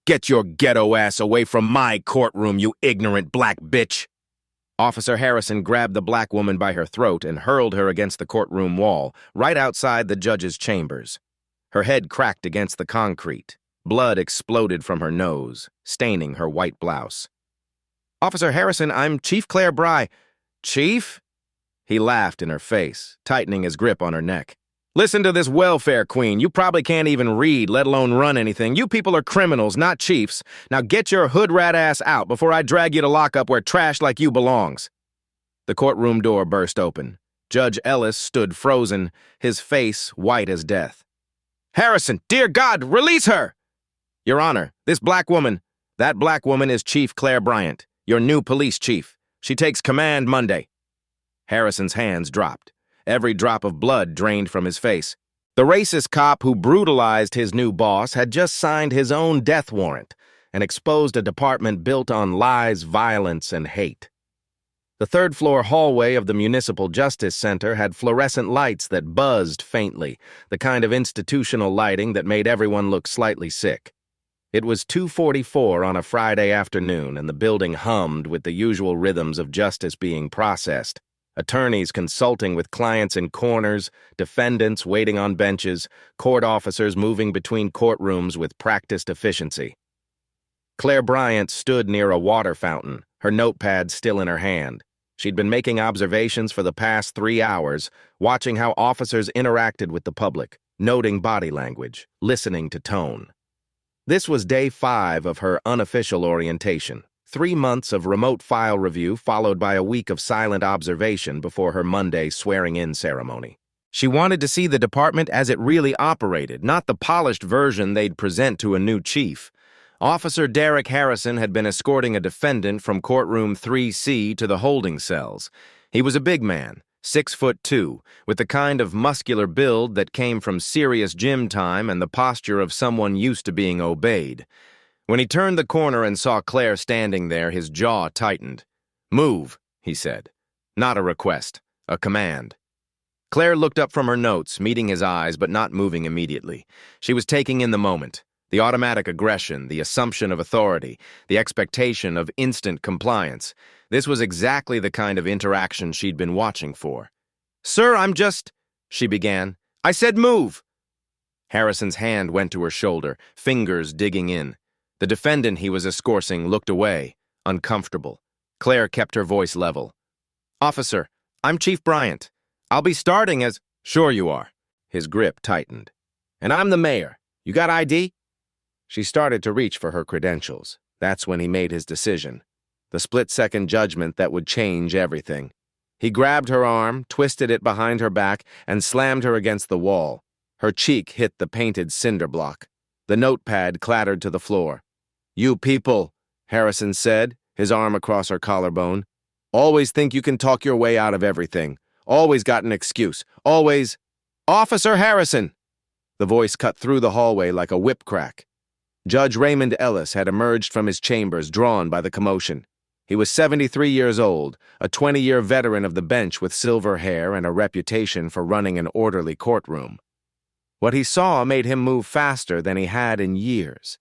Get your ghetto ass away from my courtroom, you ignorant black bitch! Officer Harrison grabbed the black woman by her throat and hurled her against the courtroom wall, right outside the judge's chambers. Her head cracked against the concrete. Blood exploded from her nose, staining her white blouse. "Officer Harrison, I'm Chief Claire Bry." "Chief?" He laughed in her face, tightening his grip on her neck. "Listen to this welfare queen. You probably can't even read, let alone run anything. You people are criminals, not chiefs. Now get your hood rat ass out before I drag you to lockup where trash like you belongs." The courtroom door burst open. Judge Ellis stood frozen, his face white as death. "Harrison, dear God, release her!" "Your Honor, that black woman is Chief Claire Bryant, your new police chief. She takes command Monday." Harrison's hands dropped. Every drop of blood drained from his face. The racist cop who brutalized his new boss had just signed his own death warrant and exposed a department built on lies, violence, and hate. The third-floor hallway of the Municipal Justice Center had fluorescent lights that buzzed faintly, the kind of institutional lighting that made everyone look slightly sick. It was 2:44 on a Friday afternoon, and the building hummed with the usual rhythms of justice being processed. Attorneys consulting with clients in corners, defendants waiting on benches, court officers moving between courtrooms with practiced efficiency. Claire Bryant stood near a water fountain, her notepad still in her hand. She'd been making observations for the past 3 hours, watching how officers interacted with the public, noting body language, listening to tone. This was day 5 of her unofficial orientation. 3 months of remote file review followed by a week of silent observation before her Monday swearing-in ceremony. She wanted to see the department as it really operated, not the polished version they'd present to a new chief. Officer Derek Harrison had been escorting a defendant from courtroom 3C to the holding cells. He was a big man, 6'2", with the kind of muscular build that came from serious gym time and the posture of someone used to being obeyed. When he turned the corner and saw Claire standing there, his jaw tightened. "Move," he said. Not a request, a command. Claire looked up from her notes, meeting his eyes but not moving immediately. She was taking in the moment, the automatic aggression, the assumption of authority, the expectation of instant compliance. This was exactly the kind of interaction she'd been watching for. "Sir, I'm just—" she began. "I said move!" Harrison's hand went to her shoulder, fingers digging in. The defendant he was escorting looked away, uncomfortable. Claire kept her voice level. "Officer, I'm Chief Bryant. I'll be starting as—" "Sure you are." His grip tightened. "And I'm the mayor. You got ID?" She started to reach for her credentials. That's when he made his decision. The split-second judgment that would change everything. He grabbed her arm, twisted it behind her back, and slammed her against the wall. Her cheek hit the painted cinder block. The notepad clattered to the floor. "You people," Harrison said, his arm across her collarbone, "always think you can talk your way out of everything. Always got an excuse. Always—" "Officer Harrison!" The voice cut through the hallway like a whip crack. Judge Raymond Ellis had emerged from his chambers, drawn by the commotion. He was 73 years old, a 20-year veteran of the bench with silver hair and a reputation for running an orderly courtroom. What he saw made him move faster than he had in years.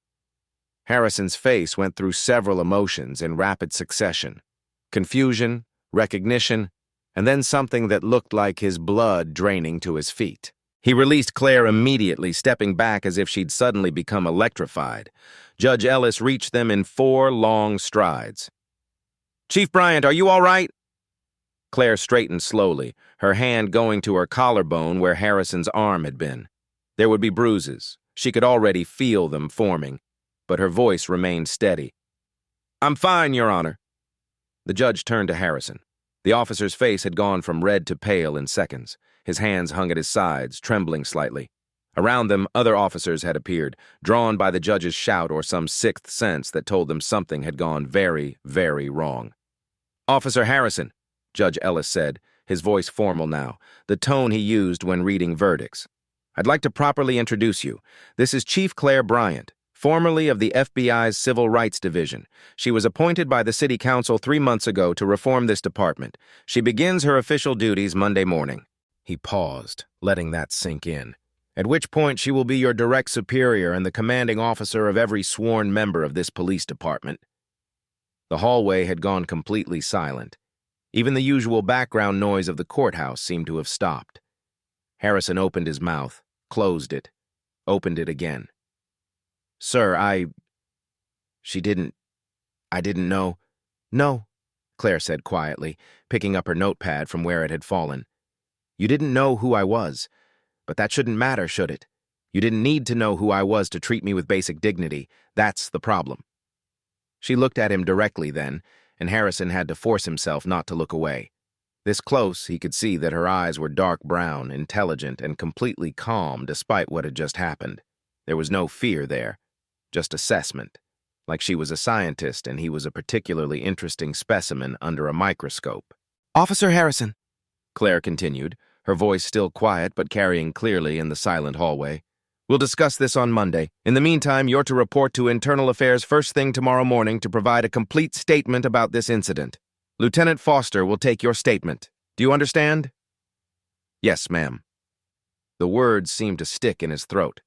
Harrison's face went through several emotions in rapid succession. Confusion, recognition, and then something that looked like his blood draining to his feet. He released Claire immediately, stepping back as if she'd suddenly become electrified. Judge Ellis reached them in 4 long strides. "Chief Bryant, are you all right?" Claire straightened slowly, her hand going to her collarbone where Harrison's arm had been. There would be bruises. She could already feel them forming, but her voice remained steady. "I'm fine, Your Honor." The judge turned to Harrison. The officer's face had gone from red to pale in seconds. His hands hung at his sides, trembling slightly. Around them, other officers had appeared, drawn by the judge's shout or some sixth sense that told them something had gone very, very wrong. "Officer Harrison," Judge Ellis said, his voice formal now, the tone he used when reading verdicts. "I'd like to properly introduce you. This is Chief Claire Bryant, formerly of the FBI's Civil Rights Division. She was appointed by the City Council 3 months ago to reform this department. She begins her official duties Monday morning." He paused, letting that sink in. at which point she will be your direct superior and the commanding officer of every sworn member of this police department." The hallway had gone completely silent. Even the usual background noise of the courthouse seemed to have stopped. Harrison opened his mouth, closed it, opened it again. "Sir, I didn't know." "No," Claire said quietly, picking up her notepad from where it had fallen. "You didn't know who I was, but that shouldn't matter, should it? You didn't need to know who I was to treat me with basic dignity. That's the problem." She looked at him directly then, and Harrison had to force himself not to look away. This close, he could see that her eyes were dark brown, intelligent, and completely calm despite what had just happened. There was no fear there, just assessment, like she was a scientist and he was a particularly interesting specimen under a microscope. "Officer Harrison," Claire continued, her voice still quiet but carrying clearly in the silent hallway, "we'll discuss this on Monday. In the meantime, you're to report to Internal Affairs first thing tomorrow morning to provide a complete statement about this incident. Lieutenant Foster will take your statement. Do you understand?" "Yes, ma'am." The words seemed to stick in his throat.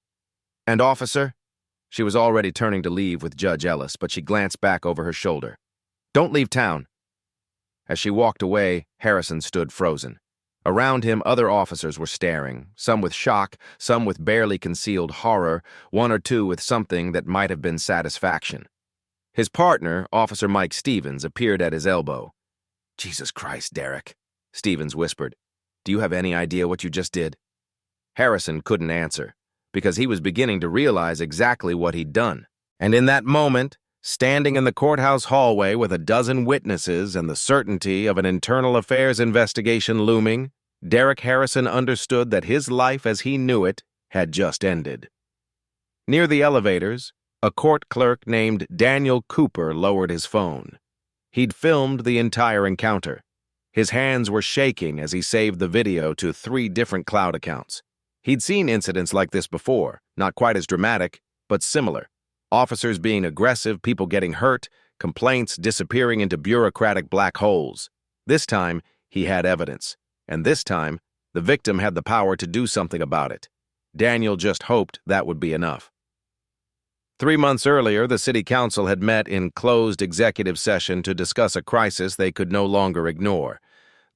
"And officer?" She was already turning to leave with Judge Ellis, but she glanced back over her shoulder. "Don't leave town." As she walked away, Harrison stood frozen. Around him, other officers were staring, some with shock, some with barely concealed horror, one or two with something that might have been satisfaction. His partner, Officer Mike Stevens, appeared at his elbow. "Jesus Christ, Derek," Stevens whispered. "Do you have any idea what you just did?" Harrison couldn't answer, because he was beginning to realize exactly what he'd done. And in that moment, standing in the courthouse hallway with a dozen witnesses and the certainty of an internal affairs investigation looming, Derek Harrison understood that his life as he knew it had just ended. Near the elevators, a court clerk named Daniel Cooper lowered his phone. He'd filmed the entire encounter. His hands were shaking as he saved the video to 3 different cloud accounts. He'd seen incidents like this before, not quite as dramatic, but similar. Officers being aggressive, people getting hurt, complaints disappearing into bureaucratic black holes. This time, he had evidence. And this time, the victim had the power to do something about it. Daniel just hoped that would be enough. 3 months earlier, the city council had met in closed executive session to discuss a crisis they could no longer ignore.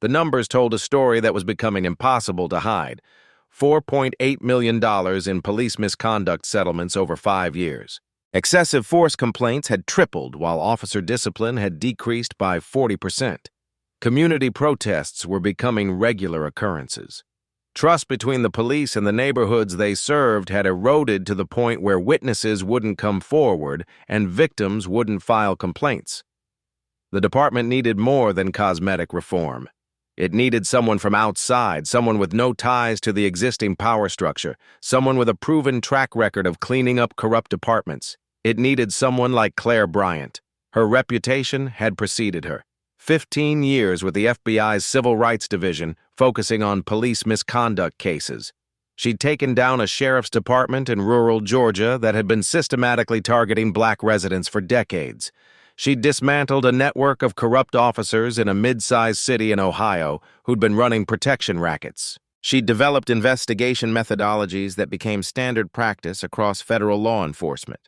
The numbers told a story that was becoming impossible to hide. $4.8 million in police misconduct settlements over 5 years. Excessive force complaints had tripled while officer discipline had decreased by 40%. Community protests were becoming regular occurrences. Trust between the police and the neighborhoods they served had eroded to the point where witnesses wouldn't come forward and victims wouldn't file complaints. The department needed more than cosmetic reform. It needed someone from outside, someone with no ties to the existing power structure, someone with a proven track record of cleaning up corrupt departments. It needed someone like Claire Bryant. Her reputation had preceded her. 15 years with the FBI's Civil Rights Division, focusing on police misconduct cases. She'd taken down a sheriff's department in rural Georgia that had been systematically targeting black residents for decades. She'd dismantled a network of corrupt officers in a mid-sized city in Ohio who'd been running protection rackets. She'd developed investigation methodologies that became standard practice across federal law enforcement.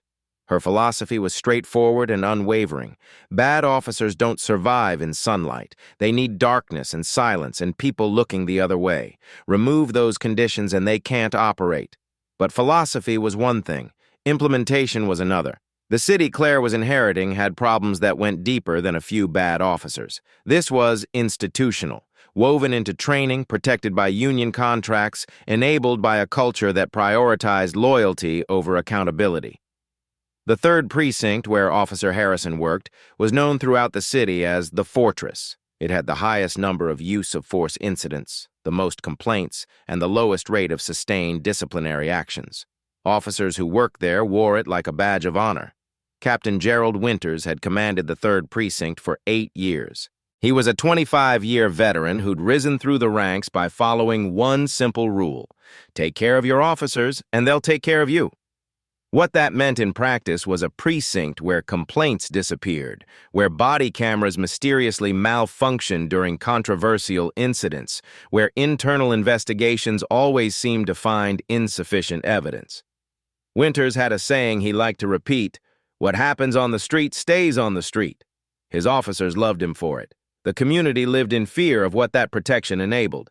Her philosophy was straightforward and unwavering. Bad officers don't survive in sunlight. They need darkness and silence and people looking the other way. Remove those conditions and they can't operate. But philosophy was one thing. Implementation was another. The city Claire was inheriting had problems that went deeper than a few bad officers. This was institutional, woven into training, protected by union contracts, enabled by a culture that prioritized loyalty over accountability. The 3rd Precinct, where Officer Harrison worked, was known throughout the city as the Fortress. It had the highest number of use-of-force incidents, the most complaints, and the lowest rate of sustained disciplinary actions. Officers who worked there wore it like a badge of honor. Captain Gerald Winters had commanded the 3rd Precinct for 8 years. He was a 25-year veteran who'd risen through the ranks by following one simple rule: take care of your officers, and they'll take care of you. What that meant in practice was a precinct where complaints disappeared, where body cameras mysteriously malfunctioned during controversial incidents, where internal investigations always seemed to find insufficient evidence. Winters had a saying he liked to repeat: "What happens on the street stays on the street." His officers loved him for it. The community lived in fear of what that protection enabled.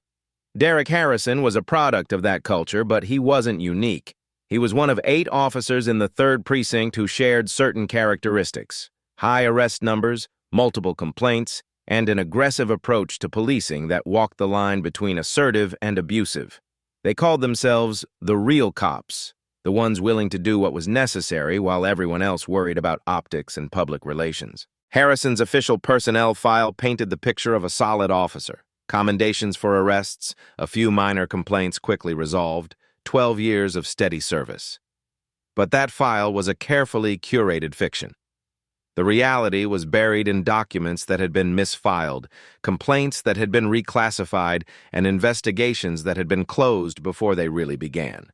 Derek Harrison was a product of that culture, but he wasn't unique. He was one of 8 officers in the 3rd Precinct who shared certain characteristics: high arrest numbers, multiple complaints, and an aggressive approach to policing that walked the line between assertive and abusive. They called themselves the real cops, the ones willing to do what was necessary while everyone else worried about optics and public relations. Harrison's official personnel file painted the picture of a solid officer. Commendations for arrests, a few minor complaints quickly resolved, 12 years of steady service. But that file was a carefully curated fiction. The reality was buried in documents that had been misfiled, complaints that had been reclassified, and investigations that had been closed before they really began.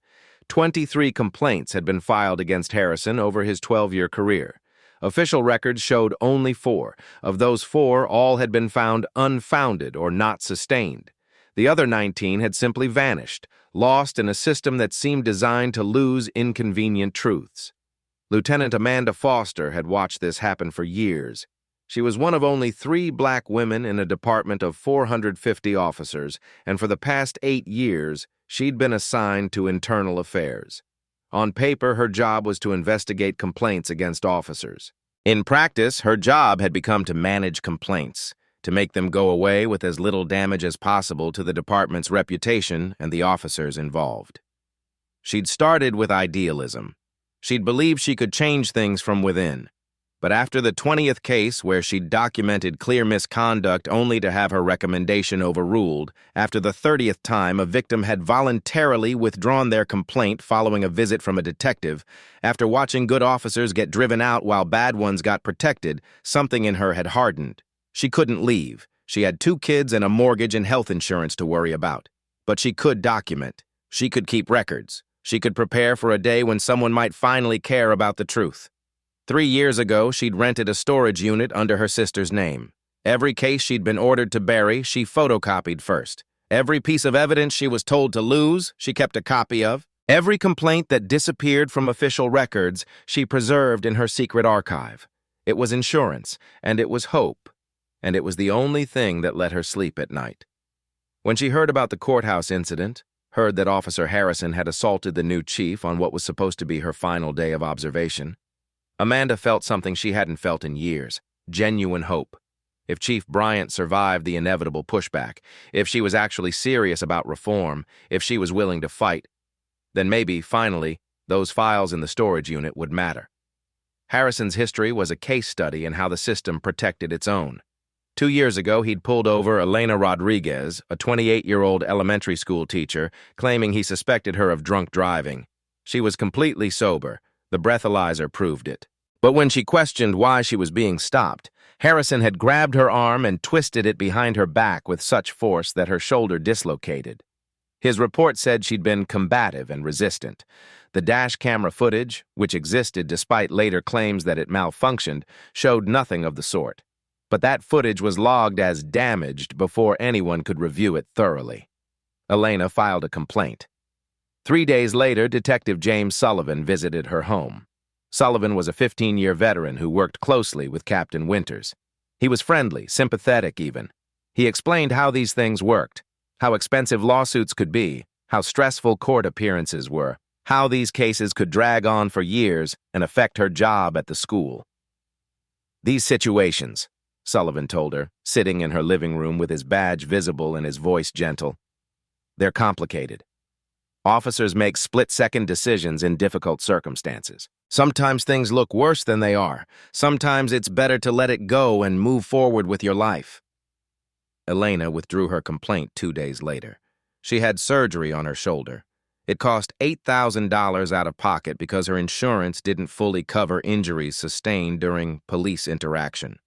23 complaints had been filed against Harrison over his 12-year career. Official records showed only 4. Of those 4, all had been found unfounded or not sustained. The other 19 had simply vanished, lost in a system that seemed designed to lose inconvenient truths. Lieutenant Amanda Foster had watched this happen for years. She was one of only 3 black women in a department of 450 officers, and for the past 8 years, she'd been assigned to internal affairs. On paper, her job was to investigate complaints against officers. In practice, her job had become to manage complaints, to make them go away with as little damage as possible to the department's reputation and the officers involved. She'd started with idealism. She'd believed she could change things from within. But after the 20th case where she'd documented clear misconduct only to have her recommendation overruled, after the 30th time a victim had voluntarily withdrawn their complaint following a visit from a detective, after watching good officers get driven out while bad ones got protected, something in her had hardened. She couldn't leave. She had 2 kids and a mortgage and health insurance to worry about. But she could document. She could keep records. She could prepare for a day when someone might finally care about the truth. 3 years ago, she'd rented a storage unit under her sister's name. Every case she'd been ordered to bury, she photocopied first. Every piece of evidence she was told to lose, she kept a copy of. Every complaint that disappeared from official records, she preserved in her secret archive. It was insurance, and it was hope, and it was the only thing that let her sleep at night. When she heard about the courthouse incident, heard that Officer Harrison had assaulted the new chief on what was supposed to be her final day of observation, Amanda felt something she hadn't felt in years: genuine hope. If Chief Bryant survived the inevitable pushback, if she was actually serious about reform, if she was willing to fight, then maybe, finally, those files in the storage unit would matter. Harrison's history was a case study in how the system protected its own. 2 years ago, he'd pulled over Elena Rodriguez, a 28-year-old elementary school teacher, claiming he suspected her of drunk driving. She was completely sober. The breathalyzer proved it. But when she questioned why she was being stopped, Harrison had grabbed her arm and twisted it behind her back with such force that her shoulder dislocated. His report said she'd been combative and resistant. The dash camera footage, which existed despite later claims that it malfunctioned, showed nothing of the sort. But that footage was logged as damaged before anyone could review it thoroughly. Elena filed a complaint. 3 days later, Detective James Sullivan visited her home. Sullivan was a 15-year veteran who worked closely with Captain Winters. He was friendly, sympathetic even. He explained how these things worked, how expensive lawsuits could be, how stressful court appearances were, how these cases could drag on for years and affect her job at the school. "These situations," Sullivan told her, sitting in her living room with his badge visible and his voice gentle, "they're complicated. Officers make split-second decisions in difficult circumstances. Sometimes things look worse than they are. Sometimes it's better to let it go and move forward with your life." Elena withdrew her complaint 2 days later. She had surgery on her shoulder. It cost $8,000 out of pocket because her insurance didn't fully cover injuries sustained during police interaction.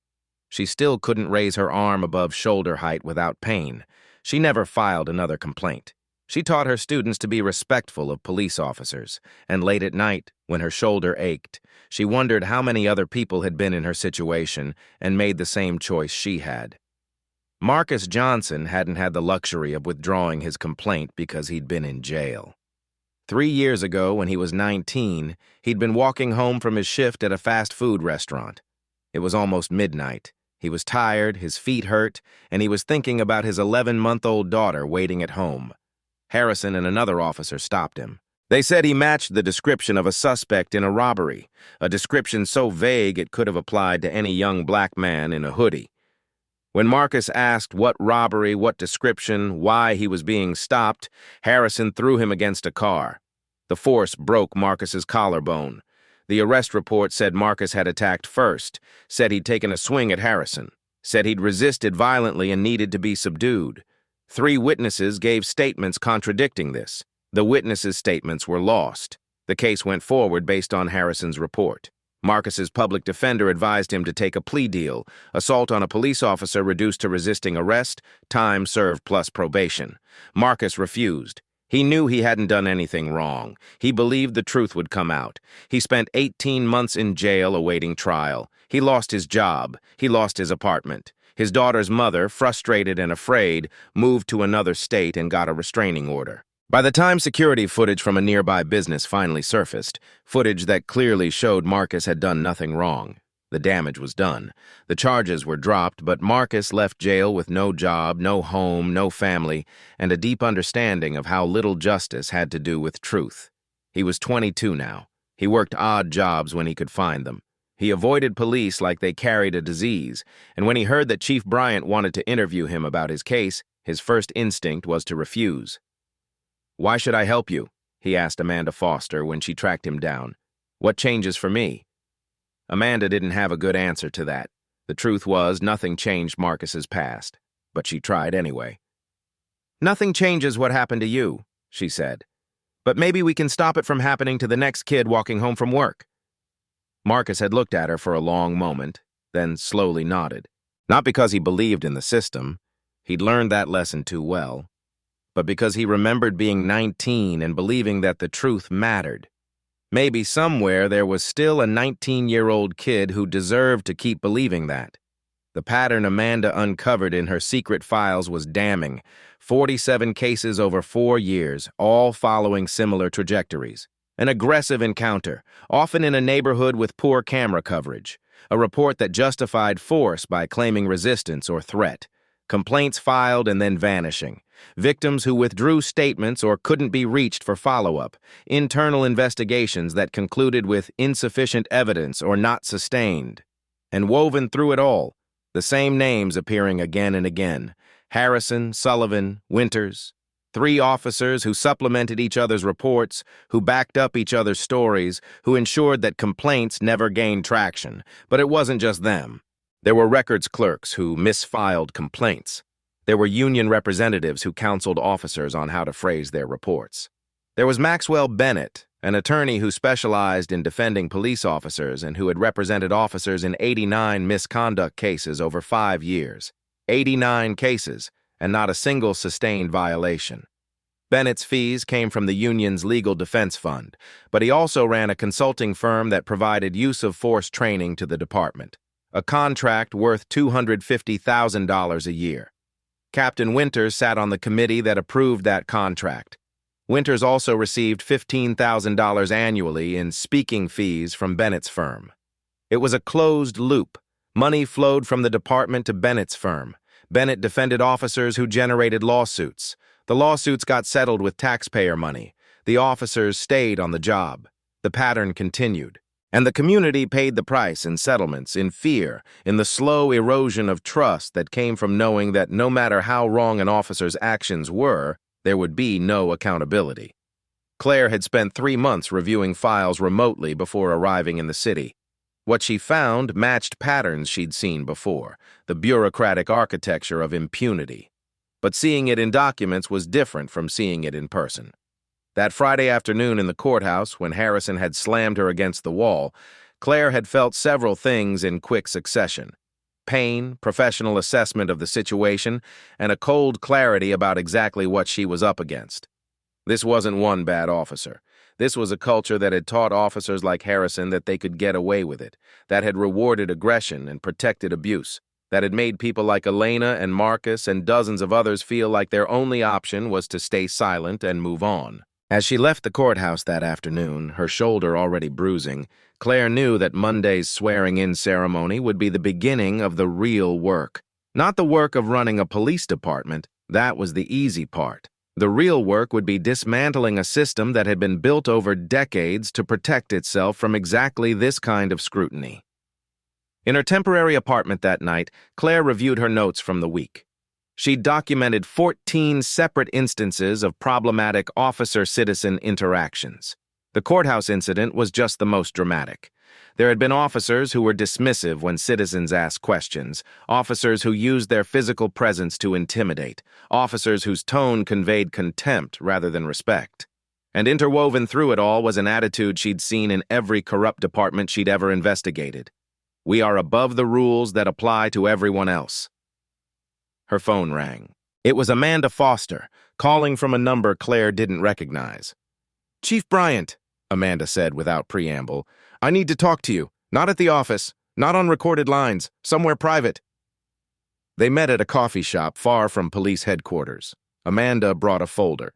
She still couldn't raise her arm above shoulder height without pain. She never filed another complaint. She taught her students to be respectful of police officers, and late at night, When her shoulder ached, she wondered how many other people had been in her situation and made the same choice she had. Marcus Johnson hadn't had the luxury of withdrawing his complaint because he'd been in jail. 3 years ago, when he was 19, he'd been walking home from his shift at a fast food restaurant. It was almost midnight. He was tired, his feet hurt, and he was thinking about his 11-month-old daughter waiting at home. Harrison and another officer stopped him. They said he matched the description of a suspect in a robbery, a description so vague it could have applied to any young black man in a hoodie. When Marcus asked what robbery, what description, why he was being stopped, Harrison threw him against a car. The force broke Marcus's collarbone. The arrest report said Marcus had attacked first, said he'd taken a swing at Harrison, said he'd resisted violently and needed to be subdued. 3 witnesses gave statements contradicting this. The witnesses' statements were lost. The case went forward based on Harrison's report. Marcus's public defender advised him to take a plea deal, assault on a police officer reduced to resisting arrest, time served plus probation. Marcus refused. He knew he hadn't done anything wrong. He believed the truth would come out. He spent 18 months in jail awaiting trial. He lost his job. He lost his apartment. His daughter's mother, frustrated and afraid, moved to another state and got a restraining order. By the time security footage from a nearby business finally surfaced, footage that clearly showed Marcus had done nothing wrong, the damage was done. The charges were dropped, but Marcus left jail with no job, no home, no family, and a deep understanding of how little justice had to do with truth. He was 22 now. He worked odd jobs when he could find them. He avoided police like they carried a disease, and when he heard that Chief Bryant wanted to interview him about his case, his first instinct was to refuse. "Why should I help you?" he asked Amanda Foster when she tracked him down. "What changes for me?" Amanda didn't have a good answer to that. The truth was, nothing changed Marcus's past, but she tried anyway. "Nothing changes what happened to you," she said. "But maybe we can stop it from happening to the next kid walking home from work." Marcus had looked at her for a long moment, then slowly nodded. Not because he believed in the system, he'd learned that lesson too well, but because he remembered being 19 and believing that the truth mattered. Maybe somewhere there was still a 19-year-old kid who deserved to keep believing that. The pattern Amanda uncovered in her secret files was damning. 47 cases over 4 years, all following similar trajectories. An aggressive encounter, often in a neighborhood with poor camera coverage. A report that justified force by claiming resistance or threat. Complaints filed and then vanishing. Victims who withdrew statements or couldn't be reached for follow-up. Internal investigations that concluded with insufficient evidence or not sustained. And woven through it all, the same names appearing again and again. Harrison, Sullivan, Winters. 3 officers who supplemented each other's reports, who backed up each other's stories, who ensured that complaints never gained traction. But it wasn't just them. There were records clerks who misfiled complaints. There were union representatives who counseled officers on how to phrase their reports. There was Maxwell Bennett, an attorney who specialized in defending police officers and who had represented officers in 89 misconduct cases over 5 years. 89 cases, and not a single sustained violation. Bennett's fees came from the union's legal defense fund, but he also ran a consulting firm that provided use of force training to the department. A contract worth $250,000 a year. Captain Winters sat on the committee that approved that contract. Winters also received $15,000 annually in speaking fees from Bennett's firm. It was a closed loop. Money flowed from the department to Bennett's firm. Bennett defended officers who generated lawsuits. The lawsuits got settled with taxpayer money. The officers stayed on the job. The pattern continued. And the community paid the price in settlements, in fear, in the slow erosion of trust that came from knowing that no matter how wrong an officer's actions were, there would be no accountability. Claire had spent 3 months reviewing files remotely before arriving in the city. What she found matched patterns she'd seen before, the bureaucratic architecture of impunity. But seeing it in documents was different from seeing it in person. That Friday afternoon in the courthouse, when Harrison had slammed her against the wall, Claire had felt several things in quick succession. Pain, professional assessment of the situation, and a cold clarity about exactly what she was up against. This wasn't one bad officer. This was a culture that had taught officers like Harrison that they could get away with it, that had rewarded aggression and protected abuse, that had made people like Elena and Marcus and dozens of others feel like their only option was to stay silent and move on. As she left the courthouse that afternoon, her shoulder already bruising, Claire knew that Monday's swearing-in ceremony would be the beginning of the real work. Not the work of running a police department. That was the easy part. The real work would be dismantling a system that had been built over decades to protect itself from exactly this kind of scrutiny. In her temporary apartment that night, Claire reviewed her notes from the week. She documented 14 separate instances of problematic officer-citizen interactions. The courthouse incident was just the most dramatic. There had been officers who were dismissive when citizens asked questions, officers who used their physical presence to intimidate, officers whose tone conveyed contempt rather than respect. And interwoven through it all was an attitude she'd seen in every corrupt department she'd ever investigated. We are above the rules that apply to everyone else. Her phone rang. It was Amanda Foster, calling from a number Claire didn't recognize. "Chief Bryant," Amanda said without preamble, "I need to talk to you. Not at the office, not on recorded lines, somewhere private." They met at a coffee shop far from police headquarters. Amanda brought a folder.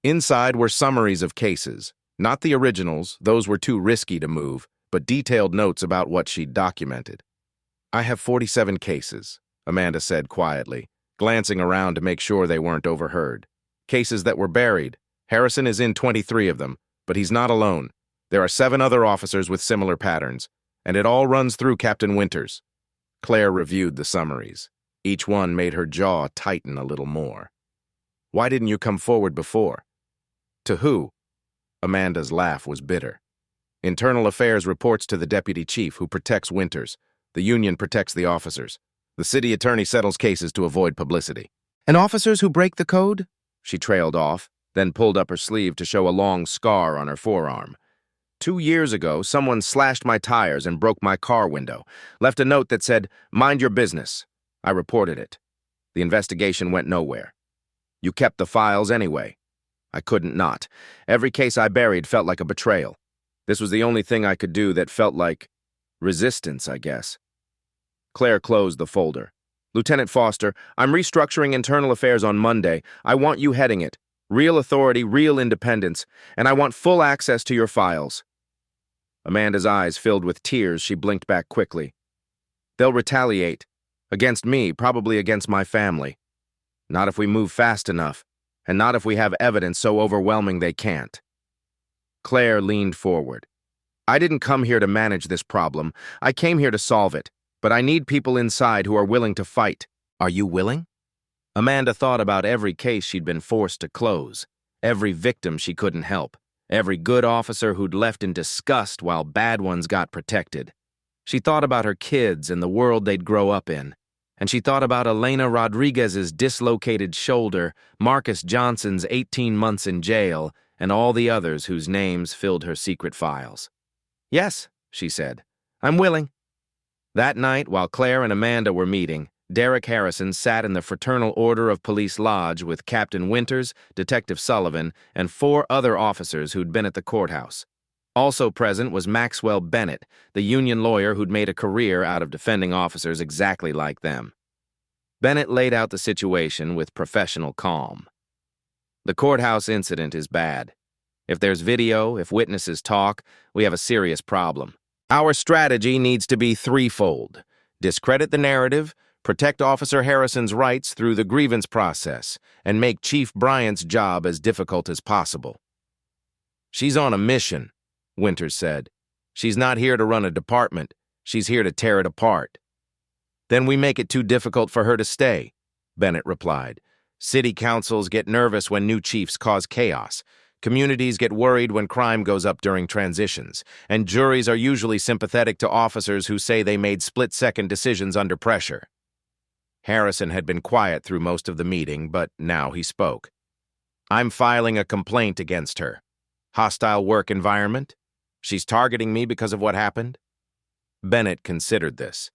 Inside were summaries of cases. Not the originals, those were too risky to move, but detailed notes about what she'd documented. "I have 47 cases," Amanda said quietly, glancing around to make sure they weren't overheard. "Cases that were buried. Harrison is in 23 of them, but he's not alone. There are 7 other officers with similar patterns, and it all runs through Captain Winters." Claire reviewed the summaries. Each one made her jaw tighten a little more. "Why didn't you come forward before?" "To who?" Amanda's laugh was bitter. "Internal Affairs reports to the deputy chief, who protects Winters. The union protects the officers. The city attorney settles cases to avoid publicity." "And officers who break the code?" She trailed off, then pulled up her sleeve to show a long scar on her forearm. 2 years ago, someone slashed my tires and broke my car window, left a note that said, 'Mind your business.' I reported it. The investigation went nowhere. You kept the files anyway. I couldn't not. Every case I buried felt like a betrayal. This was the only thing I could do that felt like resistance, I guess." Claire closed the folder. "Lieutenant Foster, I'm restructuring internal affairs on Monday. I want you heading it. Real authority, real independence, and I want full access to your files." Amanda's eyes filled with tears. She blinked back quickly. "They'll retaliate. Against me, probably against my family. Not if we move fast enough, and not if we have evidence so overwhelming they can't." Claire leaned forward. "I didn't come here to manage this problem. I came here to solve it, but I need people inside who are willing to fight. Are you willing?" Amanda thought about every case she'd been forced to close, every victim she couldn't help, every good officer who'd left in disgust while bad ones got protected. She thought about her kids and the world they'd grow up in, and she thought about Elena Rodriguez's dislocated shoulder, Marcus Johnson's 18 months in jail, and all the others whose names filled her secret files. "Yes," she said, "I'm willing." That night, while Claire and Amanda were meeting, Derek Harrison sat in the Fraternal Order of Police Lodge with Captain Winters, Detective Sullivan, and 4 other officers who'd been at the courthouse. Also present was Maxwell Bennett, the union lawyer who'd made a career out of defending officers exactly like them. Bennett laid out the situation with professional calm. "The courthouse incident is bad. If there's video, if witnesses talk, we have a serious problem. Our strategy needs to be threefold: discredit the narrative, protect Officer Harrison's rights through the grievance process, and make Chief Bryant's job as difficult as possible." "She's on a mission," Winters said. "She's not here to run a department. She's here to tear it apart." "Then we make it too difficult for her to stay," Bennett replied. "City councils get nervous when new chiefs cause chaos. Communities get worried when crime goes up during transitions, and juries are usually sympathetic to officers who say they made split-second decisions under pressure." Harrison had been quiet through most of the meeting, but now he spoke. "I'm filing a complaint against her. Hostile work environment? She's targeting me because of what happened?" Bennett considered this.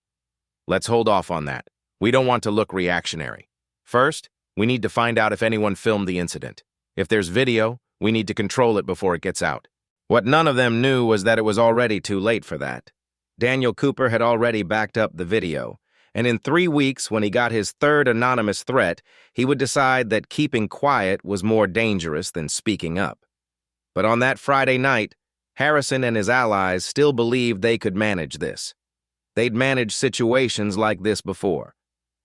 "Let's hold off on that. We don't want to look reactionary. First, we need to find out if anyone filmed the incident. If there's video, we need to control it before it gets out. What none of them knew was that it was already too late for that. Daniel Cooper had already backed up the video, and in 3 weeks, when he got his third anonymous threat, he would decide that keeping quiet was more dangerous than speaking up. But on that Friday night, Harrison and his allies still believed they could manage this. They'd managed situations like this before.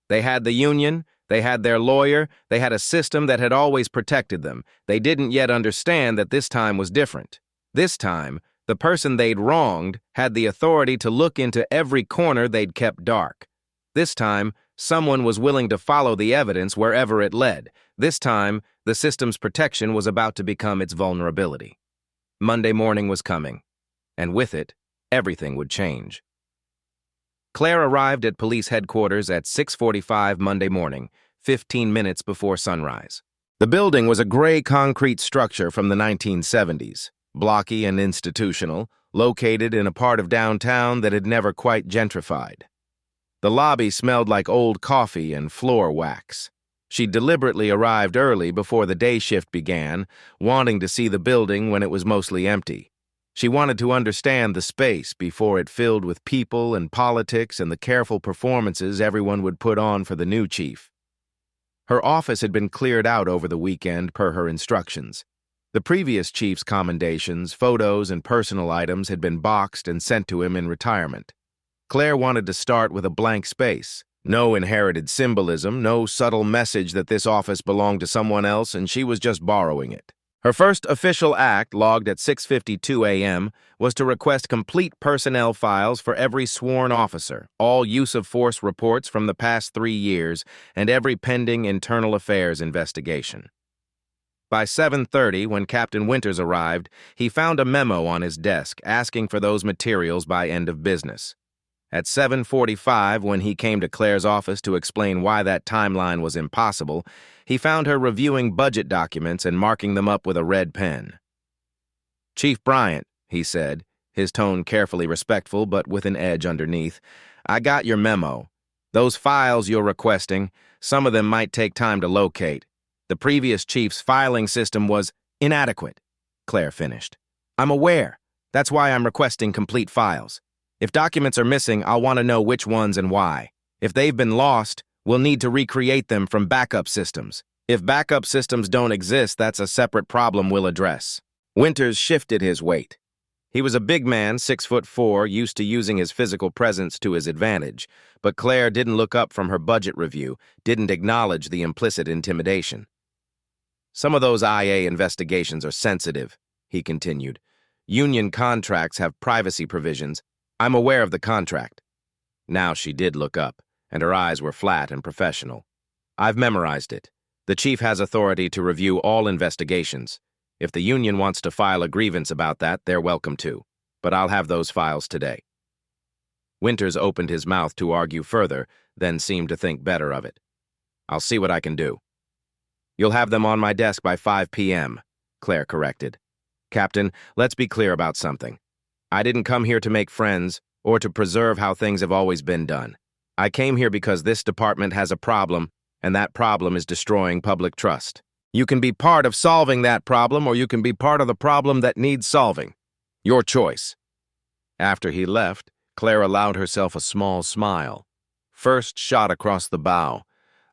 They had the union, they had their lawyer, they had a system that had always protected them. They didn't yet understand that this time was different. This time, the person they'd wronged had the authority to look into every corner they'd kept dark. This time, someone was willing to follow the evidence wherever it led. This time, the system's protection was about to become its vulnerability. Monday morning was coming, and with it, everything would change. Claire arrived at police headquarters at 6:45 Monday morning, 15 minutes before sunrise. The building was a gray concrete structure from the 1970s, blocky and institutional, located in a part of downtown that had never quite gentrified. The lobby smelled like old coffee and floor wax. She deliberately arrived early before the day shift began, wanting to see the building when it was mostly empty. She wanted to understand the space before it filled with people and politics and the careful performances everyone would put on for the new chief. Her office had been cleared out over the weekend per her instructions. The previous chief's commendations, photos, and personal items had been boxed and sent to him in retirement. Claire wanted to start with a blank space. No inherited symbolism, no subtle message that this office belonged to someone else and she was just borrowing it. Her first official act, logged at 6:52 a.m., was to request complete personnel files for every sworn officer, all use-of-force reports from the past 3 years, and every pending internal affairs investigation. By 7:30, when Captain Winters arrived, he found a memo on his desk asking for those materials by end of business. At 7:45, when he came to Claire's office to explain why that timeline was impossible, he found her reviewing budget documents and marking them up with a red pen. "Chief Bryant," he said, his tone carefully respectful but with an edge underneath, "I got your memo. Those files you're requesting, some of them might take time to locate. The previous chief's filing system was inadequate," Claire finished. "I'm aware. That's why I'm requesting complete files. If documents are missing, I'll want to know which ones and why. If they've been lost, we'll need to recreate them from backup systems. If backup systems don't exist, that's a separate problem we'll address." Winters shifted his weight. He was a big man, 6'4", used to using his physical presence to his advantage, but Claire didn't look up from her budget review, didn't acknowledge the implicit intimidation. "Some of those IA investigations are sensitive," he continued. "Union contracts have privacy provisions. I'm aware of the contract." Now she did look up, and her eyes were flat and professional. "I've memorized it. The chief has authority to review all investigations. If the union wants to file a grievance about that, they're welcome to. But I'll have those files today." Winters opened his mouth to argue further, then seemed to think better of it. "I'll see what I can do." "You'll have them on my desk by 5 p.m., Claire corrected. "Captain, let's be clear about something. I didn't come here to make friends or to preserve how things have always been done. I came here because this department has a problem, and that problem is destroying public trust. You can be part of solving that problem, or you can be part of the problem that needs solving. Your choice." After he left, Claire allowed herself a small smile. First shot across the bow.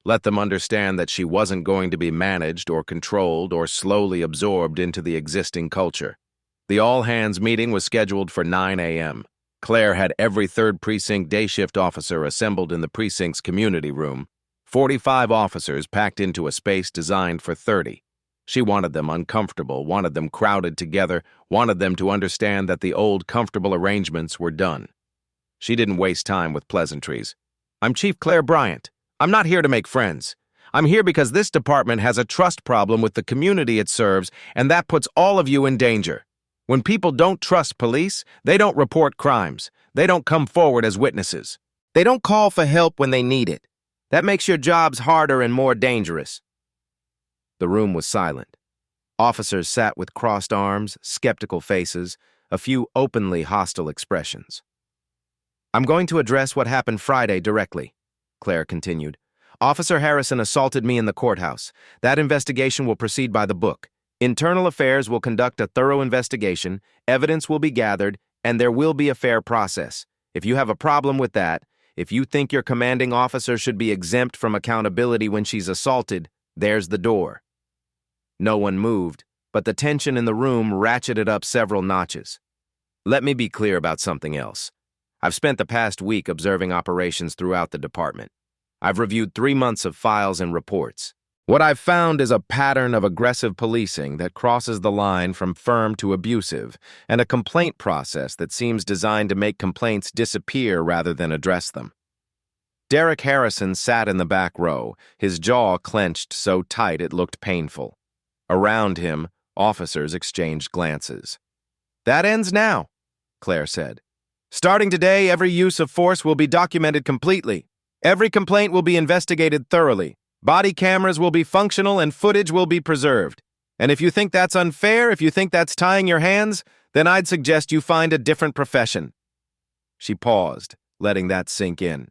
Let them understand that she wasn't going to be managed or controlled or slowly absorbed into the existing culture. The all-hands meeting was scheduled for 9 a.m. Claire had every 3rd Precinct day shift officer assembled in the precinct's community room, 45 officers packed into a space designed for 30. She wanted them uncomfortable, wanted them crowded together, wanted them to understand that the old comfortable arrangements were done. She didn't waste time with pleasantries. "I'm Chief Claire Bryant. I'm not here to make friends. I'm here because this department has a trust problem with the community it serves, and that puts all of you in danger. When people don't trust police, they don't report crimes. They don't come forward as witnesses. They don't call for help when they need it. That makes your jobs harder and more dangerous." The room was silent. Officers sat with crossed arms, skeptical faces, a few openly hostile expressions. "I'm going to address what happened Friday directly," Claire continued. "Officer Harrison assaulted me in the courthouse. That investigation will proceed by the book. Internal Affairs will conduct a thorough investigation, evidence will be gathered, and there will be a fair process. If you have a problem with that, if you think your commanding officer should be exempt from accountability when she's assaulted, there's the door." No one moved, but the tension in the room ratcheted up several notches. Let me be clear about something else. I've spent the past week observing operations throughout the department. I've reviewed 3 months of files and reports. What I've found is a pattern of aggressive policing that crosses the line from firm to abusive, and a complaint process that seems designed to make complaints disappear rather than address them. Derek Harrison sat in the back row, his jaw clenched so tight it looked painful. Around him, officers exchanged glances. "That ends now," Claire said. "Starting today, every use of force will be documented completely. Every complaint will be investigated thoroughly. Body cameras will be functional and footage will be preserved. And if you think that's unfair, if you think that's tying your hands, then I'd suggest you find a different profession." She paused, letting that sink in.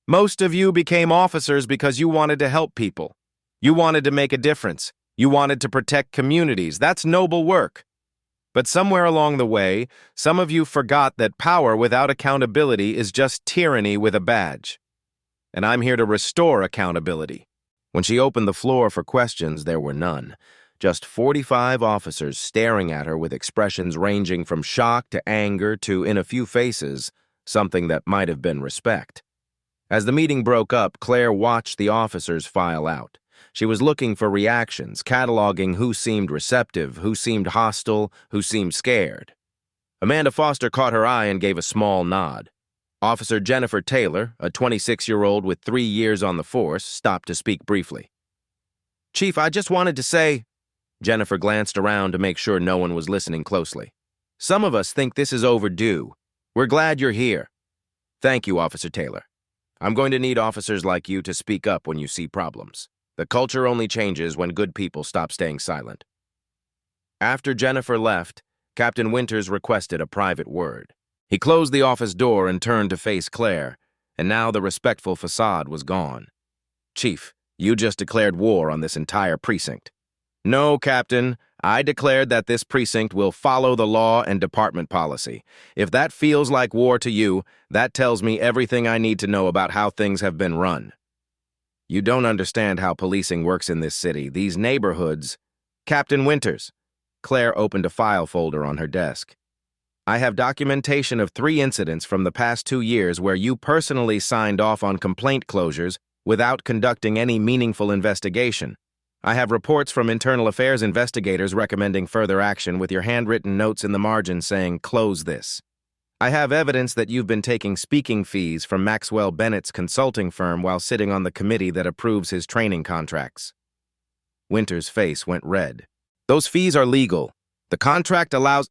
"Most of you became officers because you wanted to help people. You wanted to make a difference. You wanted to protect communities. That's noble work. But somewhere along the way, some of you forgot that power without accountability is just tyranny with a badge. And I'm here to restore accountability." When she opened the floor for questions, there were none. Just 45 officers staring at her with expressions ranging from shock to anger to, in a few faces, something that might have been respect. As the meeting broke up, Claire watched the officers file out. She was looking for reactions, cataloging who seemed receptive, who seemed hostile, who seemed scared. Amanda Foster caught her eye and gave a small nod. Officer Jennifer Taylor, a 26-year-old with 3 years on the force, stopped to speak briefly. "Chief, I just wanted to say—" Jennifer glanced around to make sure no one was listening closely. "Some of us think this is overdue. We're glad you're here." "Thank you, Officer Taylor. I'm going to need officers like you to speak up when you see problems. The culture only changes when good people stop staying silent." After Jennifer left, Captain Winters requested a private word. He closed the office door and turned to face Claire, and now the respectful facade was gone. "Chief, you just declared war on this entire precinct." "No, Captain. I declared that this precinct will follow the law and department policy. If that feels like war to you, that tells me everything I need to know about how things have been run. You don't understand how policing works in this city. These neighborhoods—" "Captain Winters." Claire opened a file folder on her desk. "I have documentation of 3 incidents from the past 2 years where you personally signed off on complaint closures without conducting any meaningful investigation. I have reports from Internal Affairs investigators recommending further action with your handwritten notes in the margin saying, 'Close this.' I have evidence that you've been taking speaking fees from Maxwell Bennett's consulting firm while sitting on the committee that approves his training contracts." Winter's face went red. "Those fees are legal. The contract allows—"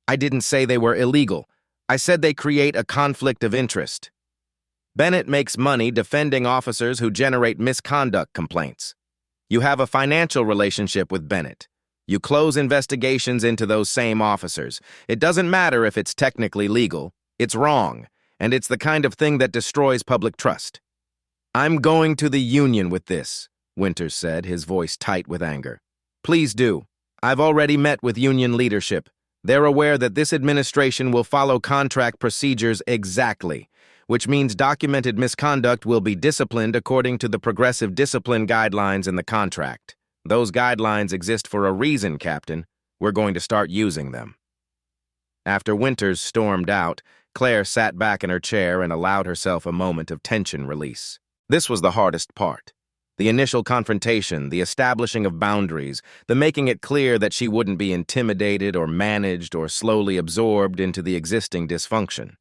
"I didn't say they were illegal. I said they create a conflict of interest. Bennett makes money defending officers who generate misconduct complaints. You have a financial relationship with Bennett. You close investigations into those same officers. It doesn't matter if it's technically legal. It's wrong, and it's the kind of thing that destroys public trust." "I'm going to the union with this," Winters said, his voice tight with anger. "Please do. I've already met with union leadership. They're aware that this administration will follow contract procedures exactly, which means documented misconduct will be disciplined according to the progressive discipline guidelines in the contract. Those guidelines exist for a reason, Captain. We're going to start using them." After Winters stormed out, Claire sat back in her chair and allowed herself a moment of tension release. This was the hardest part. The initial confrontation, the establishing of boundaries, the making it clear that she wouldn't be intimidated or managed or slowly absorbed into the existing dysfunction.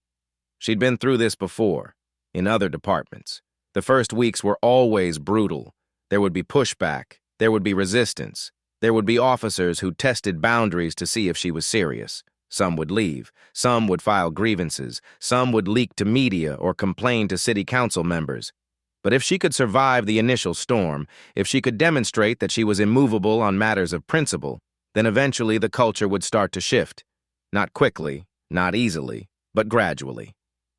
She'd been through this before, in other departments. The first weeks were always brutal. There would be pushback, there would be resistance, there would be officers who tested boundaries to see if she was serious. Some would leave, some would file grievances, some would leak to media or complain to city council members. But if she could survive the initial storm, if she could demonstrate that she was immovable on matters of principle, then eventually the culture would start to shift. Not quickly, not easily, but gradually.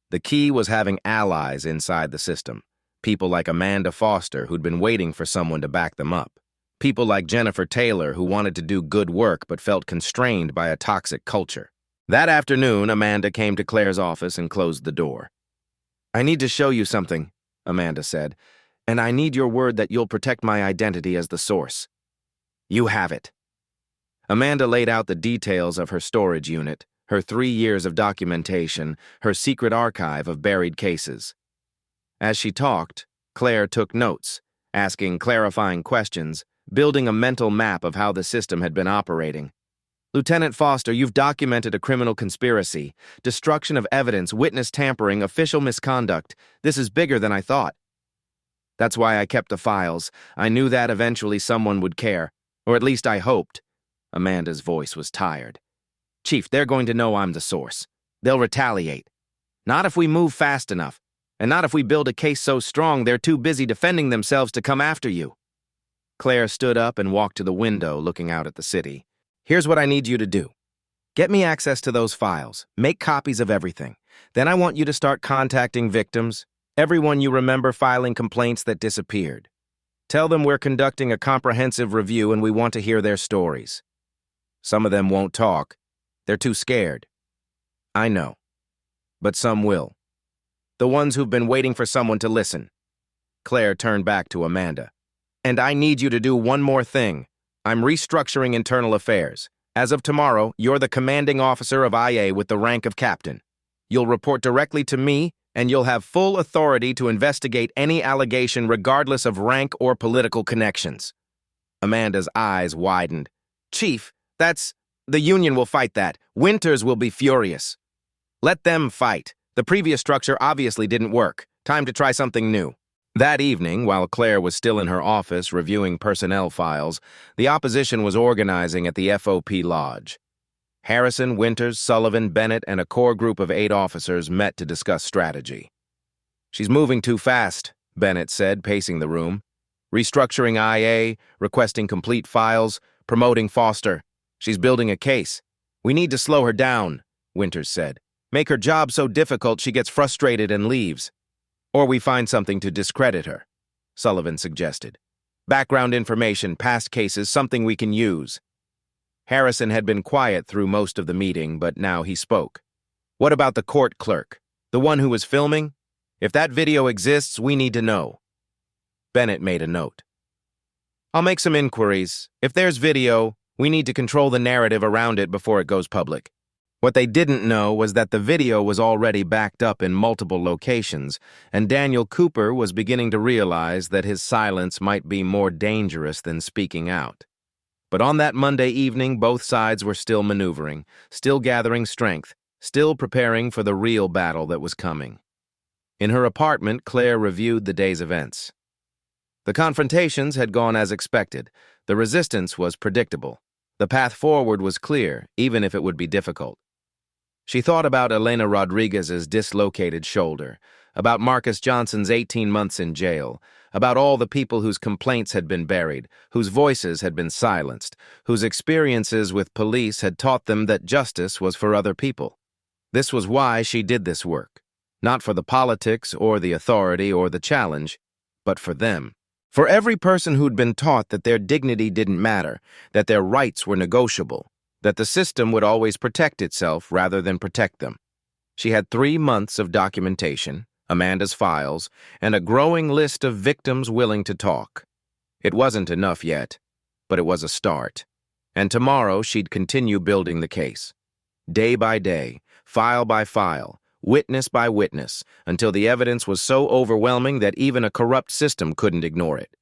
The key was having allies inside the system, people like Amanda Foster who'd been waiting for someone to back them up. People like Jennifer Taylor who wanted to do good work but felt constrained by a toxic culture. That afternoon, Amanda came to Claire's office and closed the door. "I need to show you something," Amanda said, "and I need your word that you'll protect my identity as the source." "You have it." Amanda laid out the details of her storage unit, her 3 years of documentation, her secret archive of buried cases. As she talked, Claire took notes, asking clarifying questions, building a mental map of how the system had been operating. "Lieutenant Foster, you've documented a criminal conspiracy, destruction of evidence, witness tampering, official misconduct. This is bigger than I thought." "That's why I kept the files. I knew that eventually someone would care, or at least I hoped." Amanda's voice was tired. "Chief, they're going to know I'm the source. They'll retaliate. Not if we move fast enough, and not if we build a case so strong they're too busy defending themselves to come after you." Claire stood up and walked to the window, looking out at the city. "Here's what I need you to do. Get me access to those files. Make copies of everything. Then I want you to start contacting victims, everyone you remember filing complaints that disappeared. Tell them we're conducting a comprehensive review and we want to hear their stories. Some of them won't talk. They're too scared. I know. But some will. The ones who've been waiting for someone to listen." Claire turned back to Amanda. "And I need you to do one more thing. I'm restructuring internal affairs. As of tomorrow, you're the commanding officer of IA with the rank of captain. You'll report directly to me, and you'll have full authority to investigate any allegation regardless of rank or political connections." Amanda's eyes widened. "Chief, the Union will fight that. Winters will be furious." "Let them fight. The previous structure obviously didn't work. Time to try something new." That evening, while Claire was still in her office reviewing personnel files, the opposition was organizing at the FOP Lodge. Harrison, Winters, Sullivan, Bennett, and a core group of 8 officers met to discuss strategy. "She's moving too fast," Bennett said, pacing the room. "Restructuring IA, requesting complete files, promoting Foster. She's building a case. We need to slow her down," Winters said. "Make her job so difficult she gets frustrated and leaves. Or we find something to discredit her," Sullivan suggested. "Background information, past cases, something we can use." Harrison had been quiet through most of the meeting, but now he spoke. "What about the court clerk? The one who was filming? If that video exists, we need to know." Bennett made a note. "I'll make some inquiries. If there's video, we need to control the narrative around it before it goes public." What they didn't know was that the video was already backed up in multiple locations, and Daniel Cooper was beginning to realize that his silence might be more dangerous than speaking out. But on that Monday evening, both sides were still maneuvering, still gathering strength, still preparing for the real battle that was coming. In her apartment, Claire reviewed the day's events. The confrontations had gone as expected. The resistance was predictable. The path forward was clear, even if it would be difficult. She thought about Elena Rodriguez's dislocated shoulder, about Marcus Johnson's 18 months in jail, about all the people whose complaints had been buried, whose voices had been silenced, whose experiences with police had taught them that justice was for other people. This was why she did this work, not for the politics or the authority or the challenge, but for them. For every person who'd been taught that their dignity didn't matter, that their rights were negotiable, that the system would always protect itself rather than protect them. She had 3 months of documentation, Amanda's files, and a growing list of victims willing to talk. It wasn't enough yet, but it was a start. And tomorrow she'd continue building the case. Day by day, file by file, witness by witness, until the evidence was so overwhelming that even a corrupt system couldn't ignore it.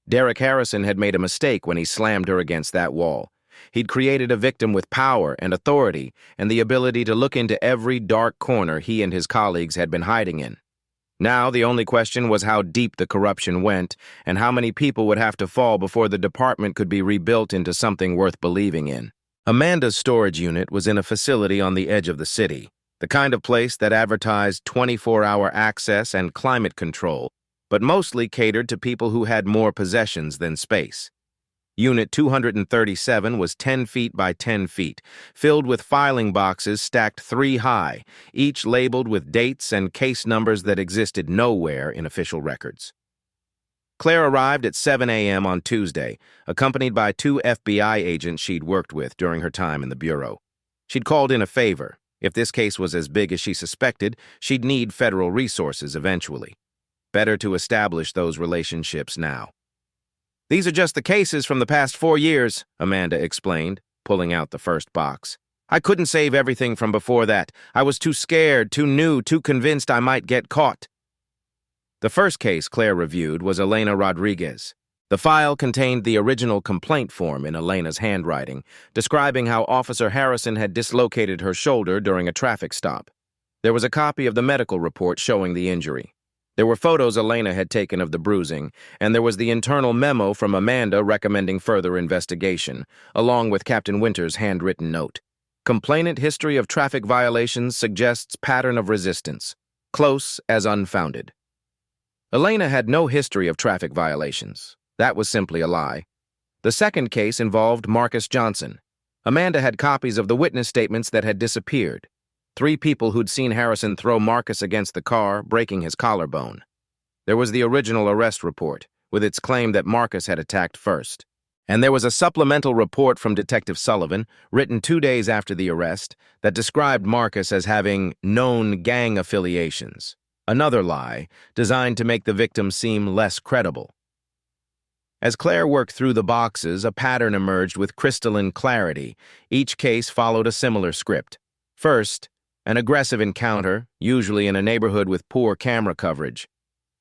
Derek Harrison had made a mistake when he slammed her against that wall. He'd created a victim with power and authority and the ability to look into every dark corner he and his colleagues had been hiding in. Now the only question was how deep the corruption went and how many people would have to fall before the department could be rebuilt into something worth believing in. Amanda's storage unit was in a facility on the edge of the city, the kind of place that advertised 24-hour access and climate control, but mostly catered to people who had more possessions than space. Unit 237 was 10 feet by 10 feet, filled with filing boxes stacked 3 high, each labeled with dates and case numbers that existed nowhere in official records. Claire arrived at 7 a.m. on Tuesday, accompanied by two FBI agents she'd worked with during her time in the Bureau. She'd called in a favor. If this case was as big as she suspected, she'd need federal resources eventually. Better to establish those relationships now. "These are just the cases from the past 4 years," Amanda explained, pulling out the first box. "I couldn't save everything from before that. I was too scared, too new, too convinced I might get caught." The first case Claire reviewed was Elena Rodriguez. The file contained the original complaint form in Elena's handwriting, describing how Officer Harrison had dislocated her shoulder during a traffic stop. There was a copy of the medical report showing the injury. There were photos Elena had taken of the bruising, and there was the internal memo from Amanda recommending further investigation, along with Captain Winter's handwritten note. Complainant history of traffic violations suggests pattern of resistance, close as unfounded. Elena had no history of traffic violations. That was simply a lie. The second case involved Marcus Johnson. Amanda had copies of the witness statements that had disappeared. 3 people who'd seen Harrison throw Marcus against the car, breaking his collarbone. There was the original arrest report, with its claim that Marcus had attacked first. And there was a supplemental report from Detective Sullivan, written 2 days after the arrest, that described Marcus as having known gang affiliations. Another lie, designed to make the victim seem less credible. As Claire worked through the boxes, a pattern emerged with crystalline clarity. Each case followed a similar script. First, an aggressive encounter, usually in a neighborhood with poor camera coverage.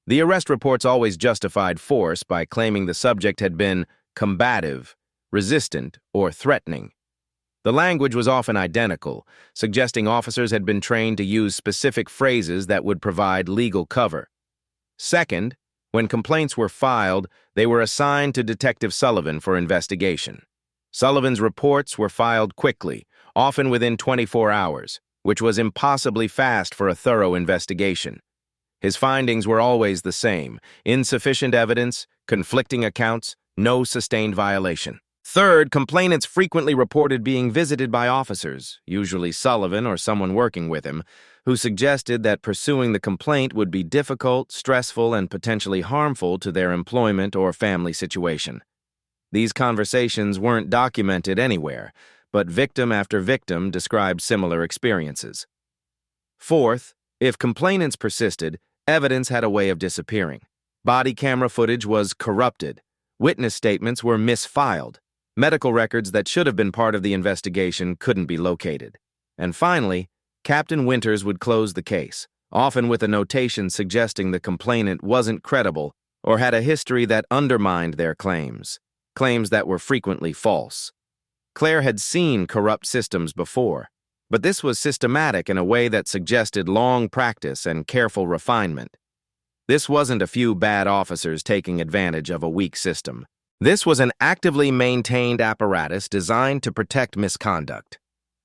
The arrest reports always justified force by claiming the subject had been combative, resistant, or threatening. The language was often identical, suggesting officers had been trained to use specific phrases that would provide legal cover. Second, when complaints were filed, they were assigned to Detective Sullivan for investigation. Sullivan's reports were filed quickly, often within 24 hours, which was impossibly fast for a thorough investigation. His findings were always the same: insufficient evidence, conflicting accounts, no sustained violation. Third, complainants frequently reported being visited by officers, usually Sullivan or someone working with him, who suggested that pursuing the complaint would be difficult, stressful, and potentially harmful to their employment or family situation. These conversations weren't documented anywhere, but victim after victim described similar experiences. Fourth, if complainants persisted, evidence had a way of disappearing. Body camera footage was corrupted. Witness statements were misfiled. Medical records that should have been part of the investigation couldn't be located. And finally, Captain Winters would close the case, often with a notation suggesting the complainant wasn't credible or had a history that undermined their claims that were frequently false. Claire had seen corrupt systems before, but this was systematic in a way that suggested long practice and careful refinement. This wasn't a few bad officers taking advantage of a weak system. This was an actively maintained apparatus designed to protect misconduct.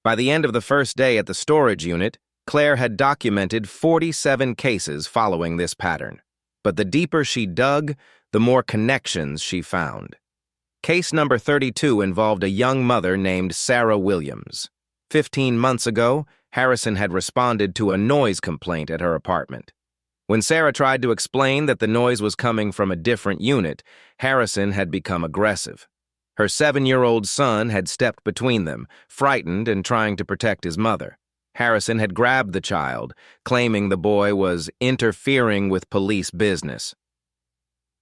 By the end of the first day at the storage unit, Claire had documented 47 cases following this pattern. But the deeper she dug, the more connections she found. Case number 32 involved a young mother named Sarah Williams. 15 months ago, Harrison had responded to a noise complaint at her apartment. When Sarah tried to explain that the noise was coming from a different unit, Harrison had become aggressive. Her 7-year-old son had stepped between them, frightened and trying to protect his mother. Harrison had grabbed the child, claiming the boy was interfering with police business.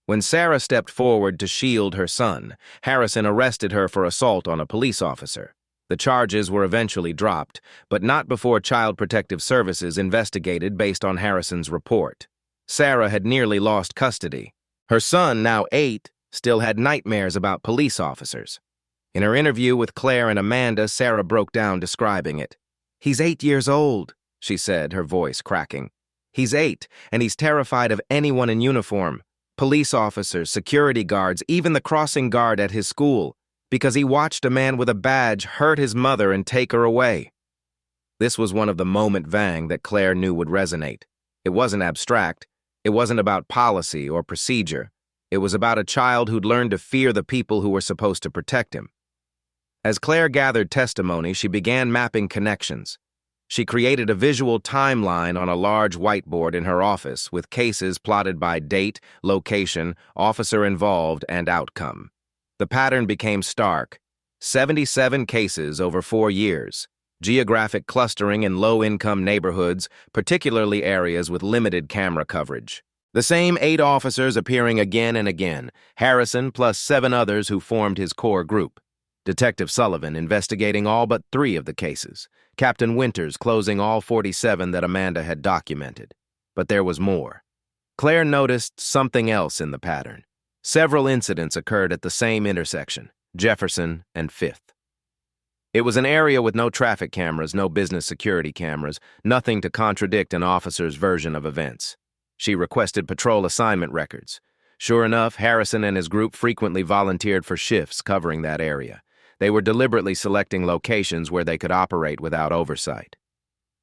When Sarah stepped forward to shield her son, Harrison arrested her for assault on a police officer. The charges were eventually dropped, but not before Child Protective Services investigated based on Harrison's report. Sarah had nearly lost custody. Her son, now 8, still had nightmares about police officers. In her interview with Claire and Amanda, Sarah broke down describing it. "He's 8 years old," she said, her voice cracking. "He's 8, and he's terrified of anyone in uniform. Police officers, security guards, even the crossing guard at his school, because he watched a man with a badge hurt his mother and take her away." This was one of the moment vang that Claire knew would resonate. It wasn't abstract. It wasn't about policy or procedure. It was about a child who'd learned to fear the people who were supposed to protect him. As Claire gathered testimony, she began mapping connections. She created a visual timeline on a large whiteboard in her office with cases plotted by date, location, officer involved, and outcome. The pattern became stark. 77 cases over 4 years. Geographic clustering in low-income neighborhoods, particularly areas with limited camera coverage. The same 8 officers appearing again and again, Harrison plus 7 others who formed his core group. Detective Sullivan investigating all but 3 of the cases. Captain Winters closing all 47 that Amanda had documented. But there was more. Claire noticed something else in the pattern. Several incidents occurred at the same intersection, Jefferson and 5th. It was an area with no traffic cameras, no business security cameras, nothing to contradict an officer's version of events. She requested patrol assignment records. Sure enough, Harrison and his group frequently volunteered for shifts covering that area. They were deliberately selecting locations where they could operate without oversight.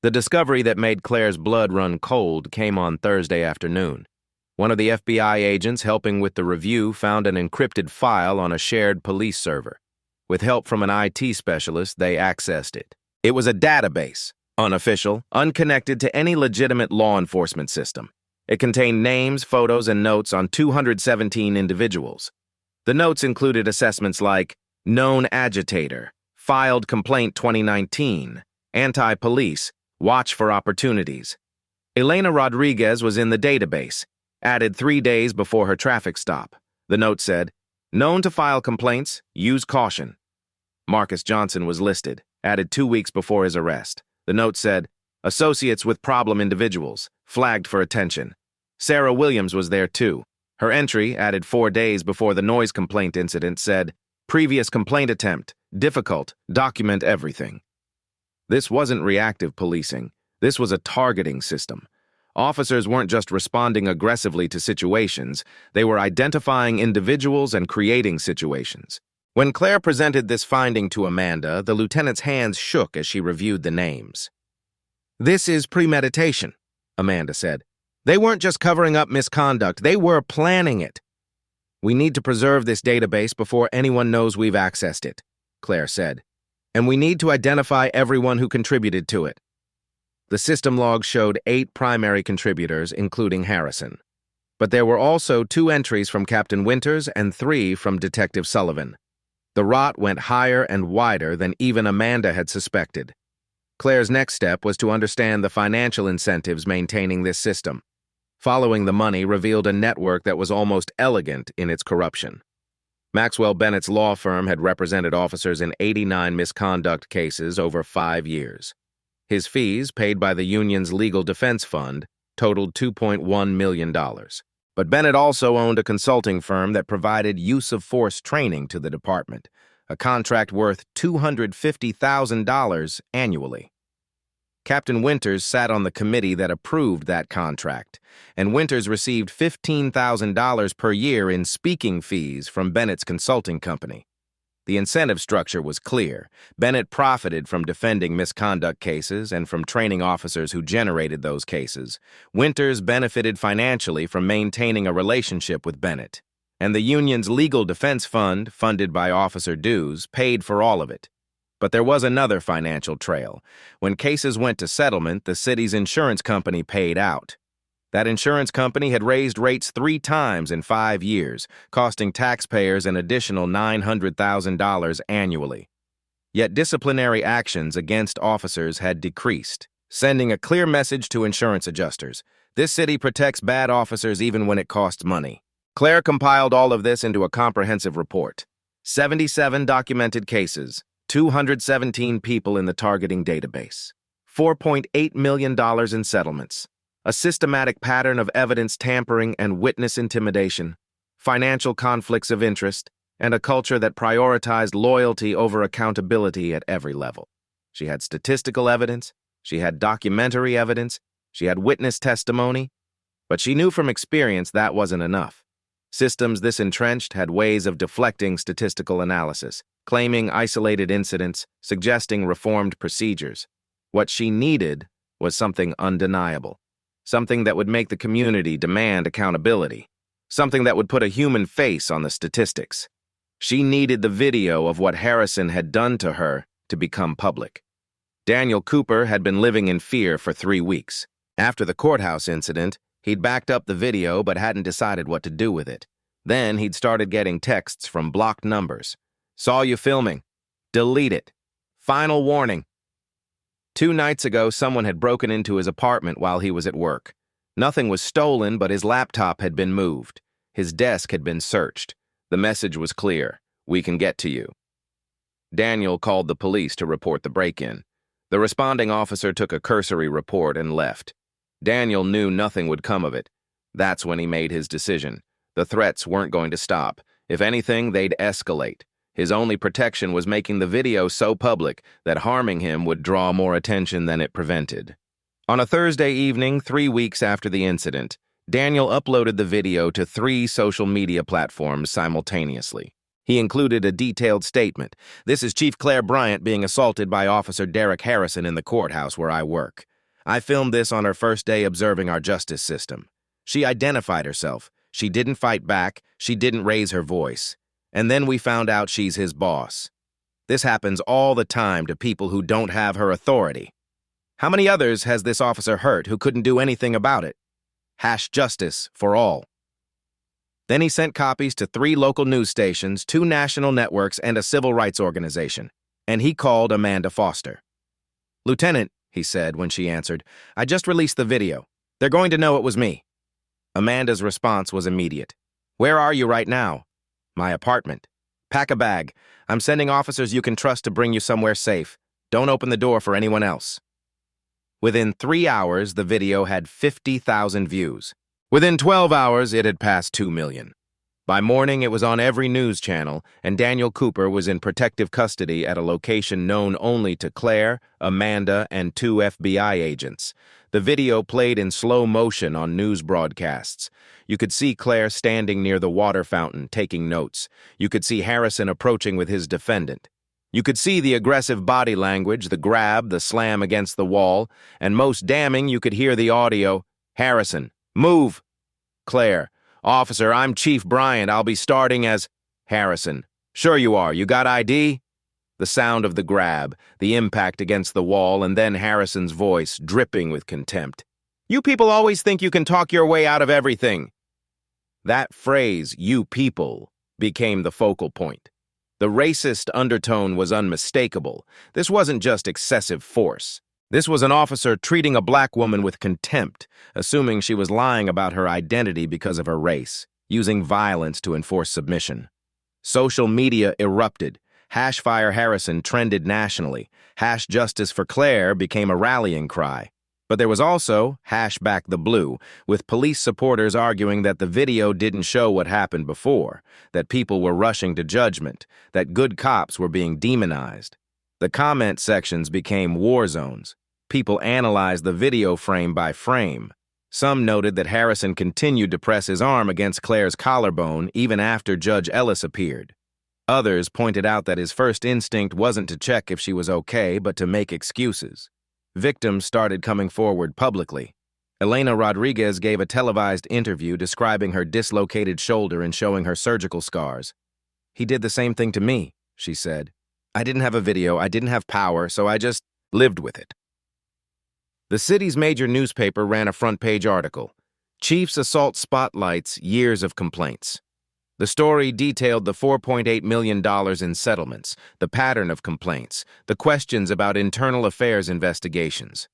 The discovery that made Claire's blood run cold came on Thursday afternoon. One of the FBI agents helping with the review found an encrypted file on a shared police server. With help from an IT specialist, they accessed it. It was a database, unofficial, unconnected to any legitimate law enforcement system. It contained names, photos, and notes on 217 individuals. The notes included assessments like known agitator, filed complaint 2019, anti-police, watch for opportunities. Elena Rodriguez was in the database, added 3 days before her traffic stop. The note said, known to file complaints, use caution. Marcus Johnson was listed, added 2 weeks before his arrest. The note said, associates with problem individuals, flagged for attention. Sarah Williams was there too. Her entry, added 4 days before the noise complaint incident, said, previous complaint attempt, difficult, document everything. This wasn't reactive policing. This was a targeting system. Officers weren't just responding aggressively to situations, they were identifying individuals and creating situations. When Claire presented this finding to Amanda, the lieutenant's hands shook as she reviewed the names. This is premeditation, Amanda said. They weren't just covering up misconduct, they were planning it. We need to preserve this database before anyone knows we've accessed it, Claire said. And we need to identify everyone who contributed to it. The system log showed 8 primary contributors, including Harrison. But there were also 2 entries from Captain Winters and 3 from Detective Sullivan. The rot went higher and wider than even Amanda had suspected. Claire's next step was to understand the financial incentives maintaining this system. Following the money revealed a network that was almost elegant in its corruption. Maxwell Bennett's law firm had represented officers in 89 misconduct cases over 5 years. His fees, paid by the union's legal defense fund, totaled $2.1 million. But Bennett also owned a consulting firm that provided use-of-force training to the department, a contract worth $250,000 annually. Captain Winters sat on the committee that approved that contract, and Winters received $15,000 per year in speaking fees from Bennett's consulting company. The incentive structure was clear. Bennett profited from defending misconduct cases and from training officers who generated those cases. Winters benefited financially from maintaining a relationship with Bennett. And the union's legal defense fund, funded by officer dues, paid for all of it. But there was another financial trail. When cases went to settlement, the city's insurance company paid out. That insurance company had raised rates 3 times in 5 years, costing taxpayers an additional $900,000 annually. Yet disciplinary actions against officers had decreased, sending a clear message to insurance adjusters. This city protects bad officers even when it costs money. Claire compiled all of this into a comprehensive report. 77 documented cases, 217 people in the targeting database, $4.8 million in settlements. A systematic pattern of evidence tampering and witness intimidation, financial conflicts of interest, and a culture that prioritized loyalty over accountability at every level. She had statistical evidence, she had documentary evidence, she had witness testimony, but she knew from experience that wasn't enough. Systems this entrenched had ways of deflecting statistical analysis, claiming isolated incidents, suggesting reformed procedures. What she needed was something undeniable. Something that would make the community demand accountability. Something that would put a human face on the statistics. She needed the video of what Harrison had done to her to become public. Daniel Cooper had been living in fear for 3 weeks. After the courthouse incident, he'd backed up the video but hadn't decided what to do with it. Then he'd started getting texts from blocked numbers. Saw you filming. Delete it. Final warning. 2 nights ago, someone had broken into his apartment while he was at work. Nothing was stolen, but his laptop had been moved. His desk had been searched. The message was clear. We can get to you. Daniel called the police to report the break-in. The responding officer took a cursory report and left. Daniel knew nothing would come of it. That's when he made his decision. The threats weren't going to stop. If anything, they'd escalate. His only protection was making the video so public that harming him would draw more attention than it prevented. On a Thursday evening, 3 weeks after the incident, Daniel uploaded the video to 3 social media platforms simultaneously. He included a detailed statement. This is Chief Claire Bryant being assaulted by Officer Derek Harrison in the courthouse where I work. I filmed this on her first day observing our justice system. She identified herself. She didn't fight back. She didn't raise her voice. And then we found out she's his boss. This happens all the time to people who don't have her authority. How many others has this officer hurt who couldn't do anything about it? #Justice for all. Then he sent copies to 3 local news stations, 2 national networks, and a civil rights organization. And he called Amanda Foster. "Lieutenant," he said when she answered, "I just released the video. They're going to know it was me." Amanda's response was immediate. "Where are you right now?" "My apartment." "Pack a bag. I'm sending officers you can trust to bring you somewhere safe. Don't open the door for anyone else." Within 3 hours, the video had 50,000 views. Within 12 hours, it had passed 2 million. By morning, it was on every news channel, and Daniel Cooper was in protective custody at a location known only to Claire, Amanda, and 2 FBI agents. The video played in slow motion on news broadcasts. You could see Claire standing near the water fountain, taking notes. You could see Harrison approaching with his defendant. You could see the aggressive body language, the grab, the slam against the wall, and most damning, you could hear the audio. "Harrison, move." Claire, "Officer, I'm Chief Bryant. I'll be starting as..." Harrison, "Sure you are. You got ID?" The sound of the grab, the impact against the wall, and then Harrison's voice, dripping with contempt. "You people always think you can talk your way out of everything." That phrase, "you people," became the focal point. The racist undertone was unmistakable. This wasn't just excessive force. This was an officer treating a black woman with contempt, assuming she was lying about her identity because of her race, using violence to enforce submission. Social media erupted. #Fire Harrison trended nationally. #Justice for Claire became a rallying cry. But there was also #Back the Blue, with police supporters arguing that the video didn't show what happened before, that people were rushing to judgment, that good cops were being demonized. The comment sections became war zones. People analyzed the video frame by frame. Some noted that Harrison continued to press his arm against Claire's collarbone even after Judge Ellis appeared. Others pointed out that his first instinct wasn't to check if she was okay, but to make excuses. Victims started coming forward publicly. Elena Rodriguez gave a televised interview describing her dislocated shoulder and showing her surgical scars. "He did the same thing to me," she said. "I didn't have a video, I didn't have power, so I just lived with it." The city's major newspaper ran a front-page article. "Chief's Assault Spotlights Years of Complaints." The story detailed the $4.8 million in settlements, the pattern of complaints, the questions about internal affairs investigations.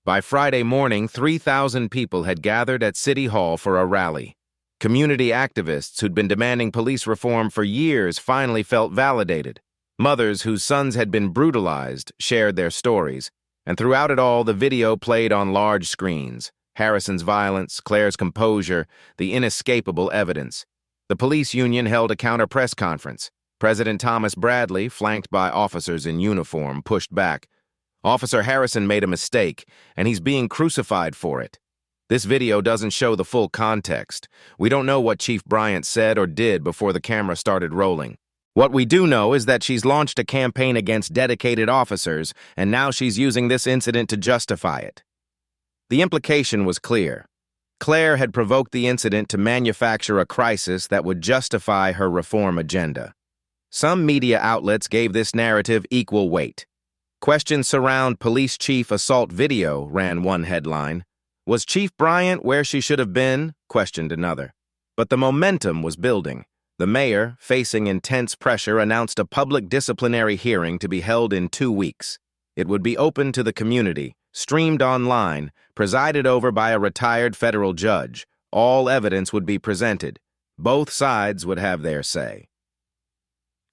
By Friday morning, 3,000 people had gathered at City Hall for a rally. Community activists who'd been demanding police reform for years finally felt validated. Mothers whose sons had been brutalized shared their stories, and throughout it all, the video played on large screens. Harrison's violence, Claire's composure, the inescapable evidence. The police union held a counter press conference. President Thomas Bradley, flanked by officers in uniform, pushed back. "Officer Harrison made a mistake, and he's being crucified for it. This video doesn't show the full context. We don't know what Chief Bryant said or did before the camera started rolling. What we do know is that she's launched a campaign against dedicated officers, and now she's using this incident to justify it." The implication was clear. Claire had provoked the incident to manufacture a crisis that would justify her reform agenda. Some media outlets gave this narrative equal weight. Questions surround police chief assault video, ran one headline. Was Chief Bryant where she should have been? Questioned another. But the momentum was building. The mayor, facing intense pressure, announced a public disciplinary hearing to be held in 2 weeks. It would be open to the community, streamed online, presided over by a retired federal judge. All evidence would be presented. Both sides would have their say.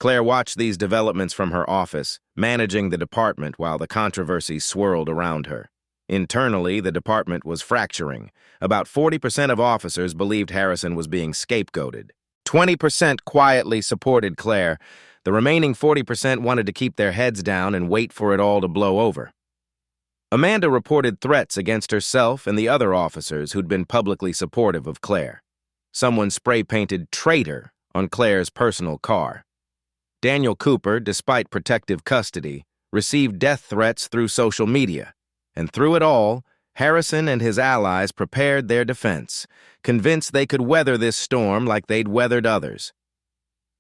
Claire watched these developments from her office, managing the department while the controversy swirled around her. Internally, the department was fracturing. About 40% of officers believed Harrison was being scapegoated. 20% quietly supported Claire. The remaining 40% wanted to keep their heads down and wait for it all to blow over. Amanda reported threats against herself and the other officers who'd been publicly supportive of Claire. Someone spray-painted "traitor" on Claire's personal car. Daniel Cooper, despite protective custody, received death threats through social media. And through it all, Harrison and his allies prepared their defense, convinced they could weather this storm like they'd weathered others.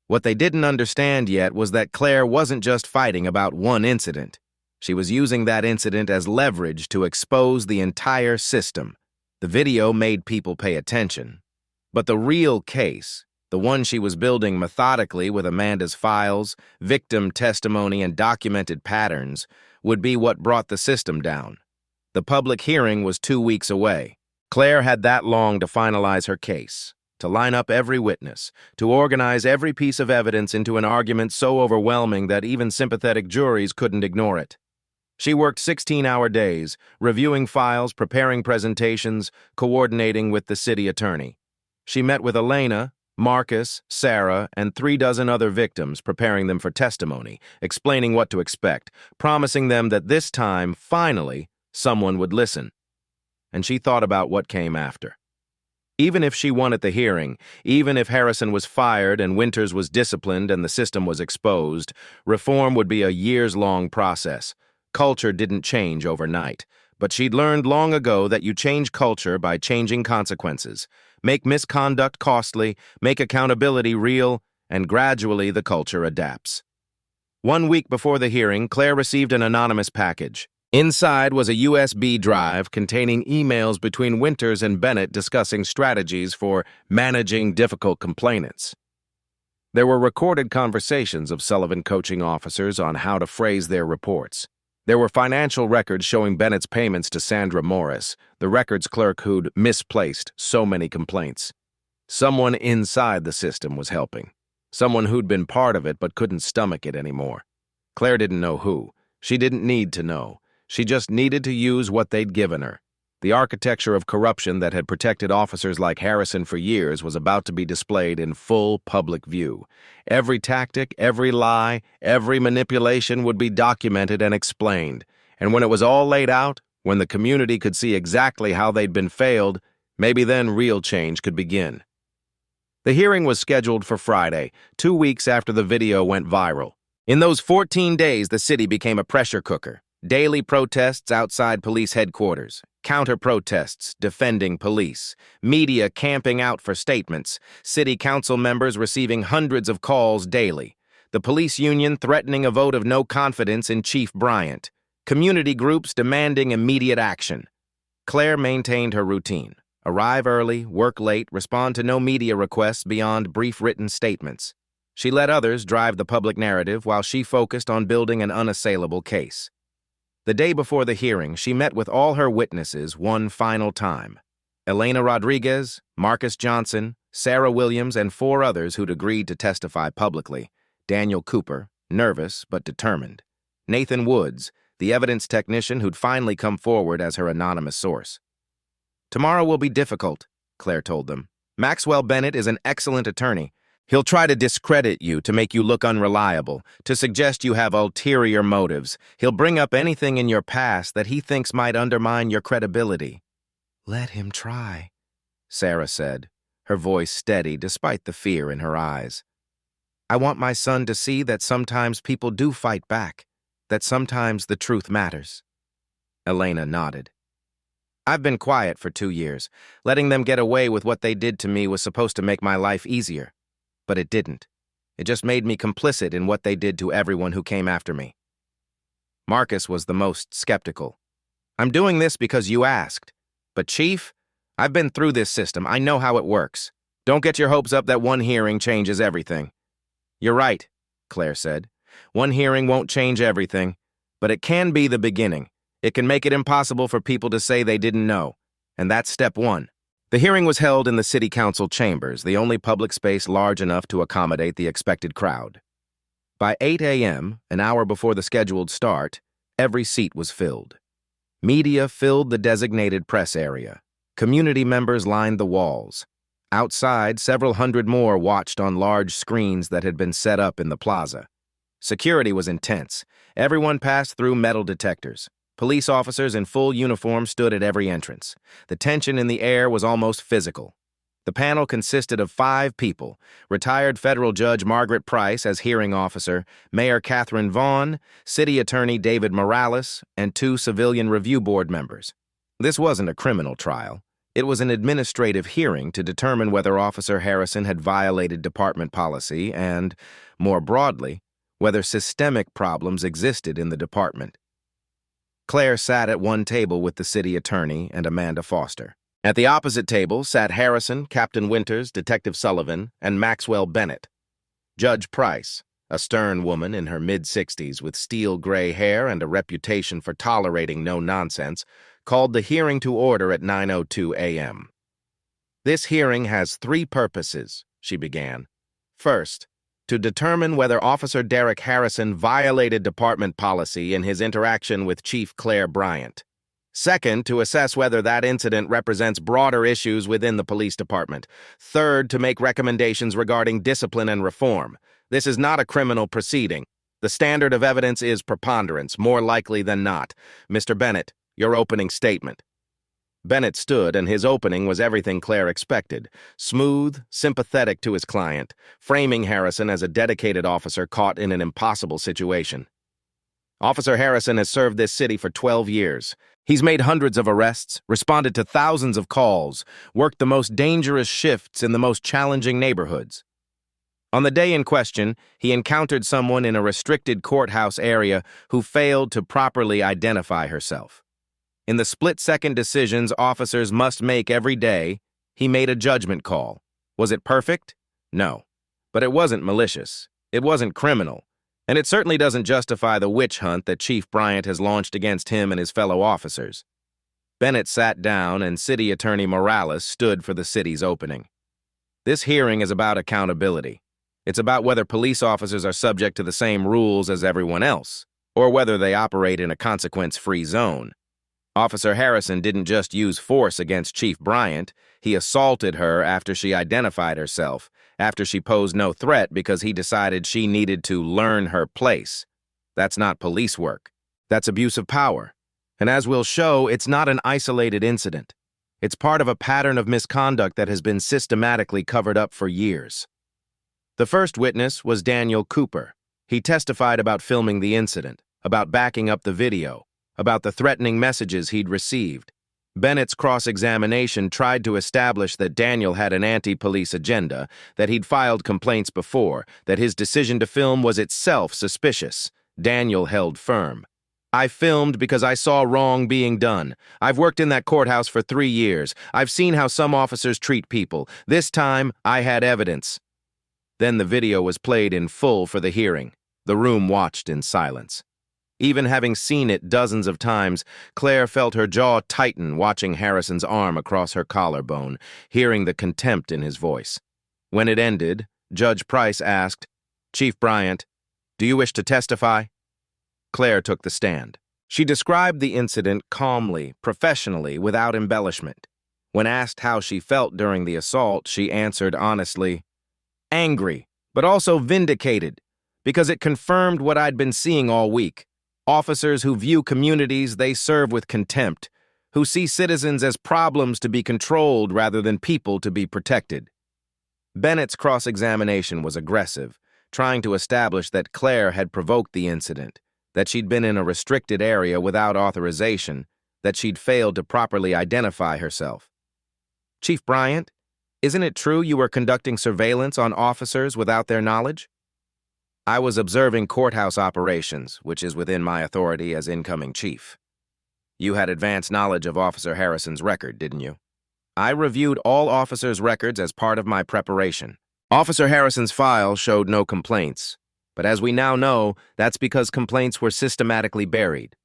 What they didn't understand yet was that Claire wasn't just fighting about one incident. She was using that incident as leverage to expose the entire system. The video made people pay attention. But the real case, the one she was building methodically with Amanda's files, victim testimony, and documented patterns, would be what brought the system down. The public hearing was 2 weeks away. Claire had that long to finalize her case, to line up every witness, to organize every piece of evidence into an argument so overwhelming that even sympathetic juries couldn't ignore it. She worked 16-hour days, reviewing files, preparing presentations, coordinating with the city attorney. She met with Elena, Marcus, Sarah, and 36 other victims, preparing them for testimony, explaining what to expect, promising them that this time, finally, someone would listen. And she thought about what came after. Even if she won at the hearing, even if Harrison was fired and Winters was disciplined and the system was exposed, reform would be a years-long process. Culture didn't change overnight, but she'd learned long ago that you change culture by changing consequences. Make misconduct costly, make accountability real, and gradually the culture adapts. 1 week before the hearing, Claire received an anonymous package. Inside was a USB drive containing emails between Winters and Bennett discussing strategies for managing difficult complainants. There were recorded conversations of Sullivan coaching officers on how to phrase their reports. There were financial records showing Bennett's payments to Sandra Morris, the records clerk who'd misplaced so many complaints. Someone inside the system was helping. Someone who'd been part of it but couldn't stomach it anymore. Claire didn't know who. She didn't need to know. She just needed to use what they'd given her. The architecture of corruption that had protected officers like Harrison for years was about to be displayed in full public view. Every tactic, every lie, every manipulation would be documented and explained. And when it was all laid out, when the community could see exactly how they'd been failed, maybe then real change could begin. The hearing was scheduled for Friday, 2 weeks after the video went viral. In those 14 days, the city became a pressure cooker. Daily protests outside police headquarters, counter-protests defending police, media camping out for statements, city council members receiving hundreds of calls daily, the police union threatening a vote of no confidence in Chief Bryant, community groups demanding immediate action. Claire maintained her routine. Arrive early, work late, respond to no media requests beyond brief written statements. She let others drive the public narrative while she focused on building an unassailable case. The day before the hearing, she met with all her witnesses one final time. Elena Rodriguez, Marcus Johnson, Sarah Williams, and 4 others who'd agreed to testify publicly. Daniel Cooper, nervous but determined. Nathan Woods, the evidence technician who'd finally come forward as her anonymous source. Tomorrow will be difficult, Claire told them. Maxwell Bennett is an excellent attorney. He'll try to discredit you to make you look unreliable, to suggest you have ulterior motives. He'll bring up anything in your past that he thinks might undermine your credibility. Let him try, Sarah said, her voice steady despite the fear in her eyes. I want my son to see that sometimes people do fight back, that sometimes the truth matters. Elena nodded. I've been quiet for 2 years. Letting them get away with what they did to me was supposed to make my life easier. But it didn't. It just made me complicit in what they did to everyone who came after me. Marcus was the most skeptical. "I'm doing this because you asked. But, Chief, I've been through this system. I know how it works. Don't get your hopes up that one hearing changes everything." "You're right," Claire said. "One hearing won't change everything, but it can be the beginning. It can make it impossible for people to say they didn't know. And that's step one." The hearing was held in the city council chambers, the only public space large enough to accommodate the expected crowd. By 8 a.m., an hour before the scheduled start, every seat was filled. Media filled the designated press area. Community members lined the walls. Outside, several hundred more watched on large screens that had been set up in the plaza. Security was intense. Everyone passed through metal detectors. Police officers in full uniform stood at every entrance. The tension in the air was almost physical. The panel consisted of 5 people: retired federal judge Margaret Price as hearing officer, Mayor Catherine Vaughn, City Attorney David Morales, and 2 civilian review board members. This wasn't a criminal trial. It was an administrative hearing to determine whether Officer Harrison had violated department policy and, more broadly, whether systemic problems existed in the department. Claire sat at one table with the city attorney and Amanda Foster. At the opposite table sat Harrison, Captain Winters, Detective Sullivan, and Maxwell Bennett. Judge Price, a stern woman in her mid-60s with steel-gray hair and a reputation for tolerating no nonsense, called the hearing to order at 9:02 a.m. "This hearing has 3 purposes," she began. "First, to determine whether Officer Derek Harrison violated department policy in his interaction with Chief Claire Bryant. Second, to assess whether that incident represents broader issues within the police department. Third, to make recommendations regarding discipline and reform. This is not a criminal proceeding. The standard of evidence is preponderance, more likely than not. Mr. Bennett, your opening statement." Bennett stood, and his opening was everything Claire expected: smooth, sympathetic to his client, framing Harrison as a dedicated officer caught in an impossible situation. "Officer Harrison has served this city for 12 years. He's made hundreds of arrests, responded to thousands of calls, worked the most dangerous shifts in the most challenging neighborhoods. On the day in question, he encountered someone in a restricted courthouse area who failed to properly identify herself. In the split-second decisions officers must make every day, he made a judgment call. Was it perfect? No. But it wasn't malicious. It wasn't criminal. And it certainly doesn't justify the witch hunt that Chief Bryant has launched against him and his fellow officers." Bennett sat down, and City Attorney Morales stood for the city's opening. "This hearing is about accountability. It's about whether police officers are subject to the same rules as everyone else, or whether they operate in a consequence-free zone. Officer Harrison didn't just use force against Chief Bryant. He assaulted her after she identified herself, after she posed no threat because he decided she needed to learn her place. That's not police work. That's abuse of power. And as we'll show, it's not an isolated incident. It's part of a pattern of misconduct that has been systematically covered up for years." The first witness was Daniel Cooper. He testified about filming the incident, about backing up the video, about the threatening messages he'd received. Bennett's cross-examination tried to establish that Daniel had an anti-police agenda, that he'd filed complaints before, that his decision to film was itself suspicious. Daniel held firm. "I filmed because I saw wrong being done. I've worked in that courthouse for 3 years. I've seen how some officers treat people. This time, I had evidence." Then the video was played in full for the hearing. The room watched in silence. Even having seen it dozens of times, Claire felt her jaw tighten watching Harrison's arm across her collarbone, hearing the contempt in his voice. When it ended, Judge Price asked, "Chief Bryant, do you wish to testify?" Claire took the stand. She described the incident calmly, professionally, without embellishment. When asked how she felt during the assault, she answered honestly, "Angry, but also vindicated, because it confirmed what I'd been seeing all week. Officers who view communities they serve with contempt, who see citizens as problems to be controlled rather than people to be protected." Bennett's cross-examination was aggressive, trying to establish that Claire had provoked the incident, that she'd been in a restricted area without authorization, that she'd failed to properly identify herself. "Chief Bryant, isn't it true you were conducting surveillance on officers without their knowledge?" I was observing courthouse operations, which is within my authority as incoming chief. You had advanced knowledge of Officer Harrison's record, didn't you? I reviewed all officers' records as part of my preparation. Officer Harrison's file showed no complaints, but as we now know, that's because complaints were systematically buried.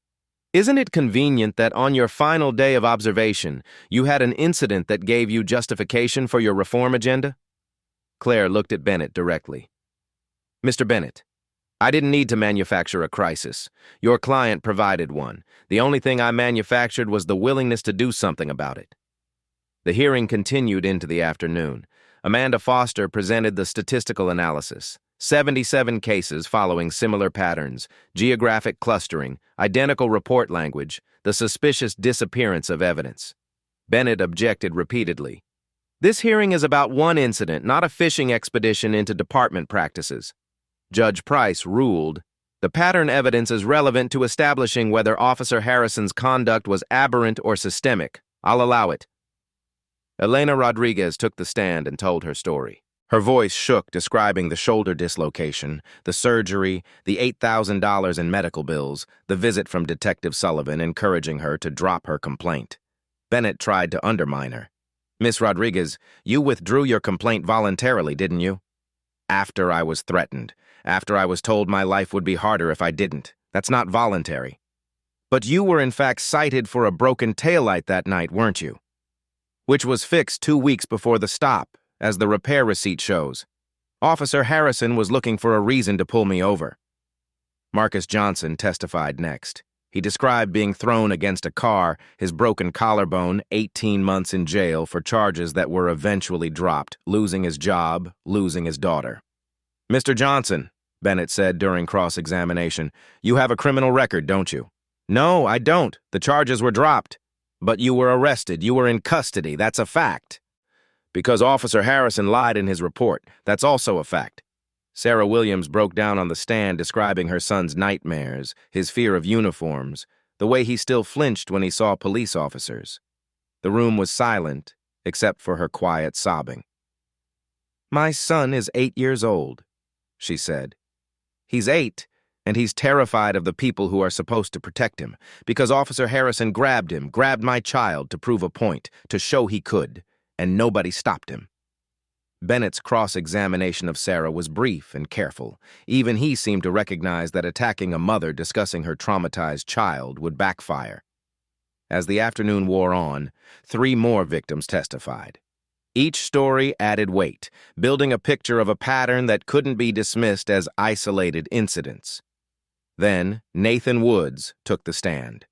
Isn't it convenient that on your final day of observation, you had an incident that gave you justification for your reform agenda? Claire looked at Bennett directly. Mr. Bennett, I didn't need to manufacture a crisis. Your client provided one. The only thing I manufactured was the willingness to do something about it. The hearing continued into the afternoon. Amanda Foster presented the statistical analysis. 77 cases following similar patterns, geographic clustering, identical report language, the suspicious disappearance of evidence. Bennett objected repeatedly. This hearing is about one incident, not a fishing expedition into department practices. Judge Price ruled, the pattern evidence is relevant to establishing whether Officer Harrison's conduct was aberrant or systemic. I'll allow it. Elena Rodriguez took the stand and told her story. Her voice shook, describing the shoulder dislocation, the surgery, the $8,000 in medical bills, the visit from Detective Sullivan encouraging her to drop her complaint. Bennett tried to undermine her. Miss Rodriguez, you withdrew your complaint voluntarily, didn't you? After I was threatened. After I was told my life would be harder if I didn't. That's not voluntary. But you were in fact cited for a broken taillight that night, weren't you? Which was fixed 2 weeks before the stop, as the repair receipt shows. Officer Harrison was looking for a reason to pull me over. Marcus Johnson testified next. He described being thrown against a car, his broken collarbone, 18 months in jail for charges that were eventually dropped, losing his job, losing his daughter. Mr. Johnson, Bennett said during cross-examination, you have a criminal record, don't you? No, I don't. The charges were dropped. But you were arrested. You were in custody. That's a fact. Because Officer Harrison lied in his report. That's also a fact. Sarah Williams broke down on the stand describing her son's nightmares, his fear of uniforms, the way he still flinched when he saw police officers. The room was silent, except for her quiet sobbing. My son is 8 years old, she said. He's 8, and he's terrified of the people who are supposed to protect him, because Officer Harrison grabbed my child to prove a point, to show he could, and nobody stopped him. Bennett's cross-examination of Sarah was brief and careful. Even he seemed to recognize that attacking a mother discussing her traumatized child would backfire. As the afternoon wore on, 3 more victims testified. Each story added weight, building a picture of a pattern that couldn't be dismissed as isolated incidents. Then, Nathan Woods took the stand.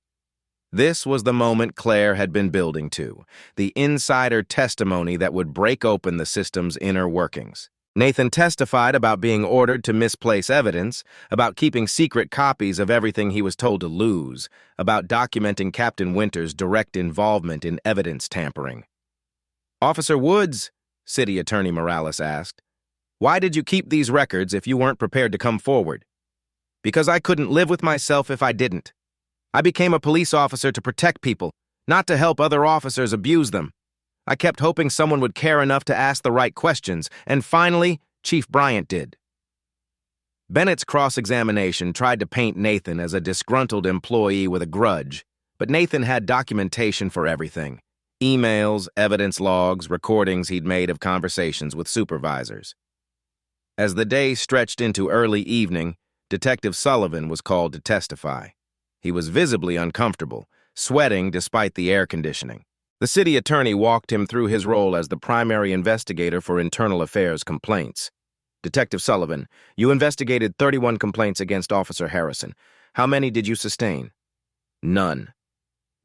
This was the moment Claire had been building to, the insider testimony that would break open the system's inner workings. Nathan testified about being ordered to misplace evidence, about keeping secret copies of everything he was told to lose, about documenting Captain Winter's direct involvement in evidence tampering. Officer Woods, City Attorney Morales asked, why did you keep these records if you weren't prepared to come forward? Because I couldn't live with myself if I didn't. I became a police officer to protect people, not to help other officers abuse them. I kept hoping someone would care enough to ask the right questions, and finally, Chief Bryant did. Bennett's cross-examination tried to paint Nathan as a disgruntled employee with a grudge, but Nathan had documentation for everything. Emails, evidence logs, recordings he'd made of conversations with supervisors. As the day stretched into early evening, Detective Sullivan was called to testify. He was visibly uncomfortable, sweating despite the air conditioning. The city attorney walked him through his role as the primary investigator for internal affairs complaints. Detective Sullivan, you investigated 31 complaints against Officer Harrison. How many did you sustain? None.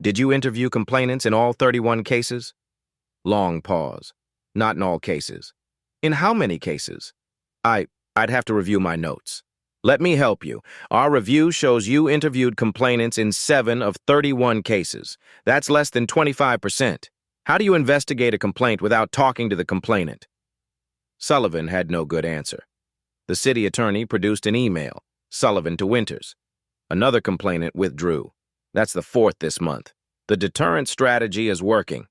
Did you interview complainants in all 31 cases? Long pause. Not in all cases. In how many cases? I'd have to review my notes. Let me help you. Our review shows you interviewed complainants in 7 of 31 cases. That's less than 25%. How do you investigate a complaint without talking to the complainant? Sullivan had no good answer. The city attorney produced an email, Sullivan to Winters. Another complainant withdrew. That's the 4th this month. The deterrent strategy is working.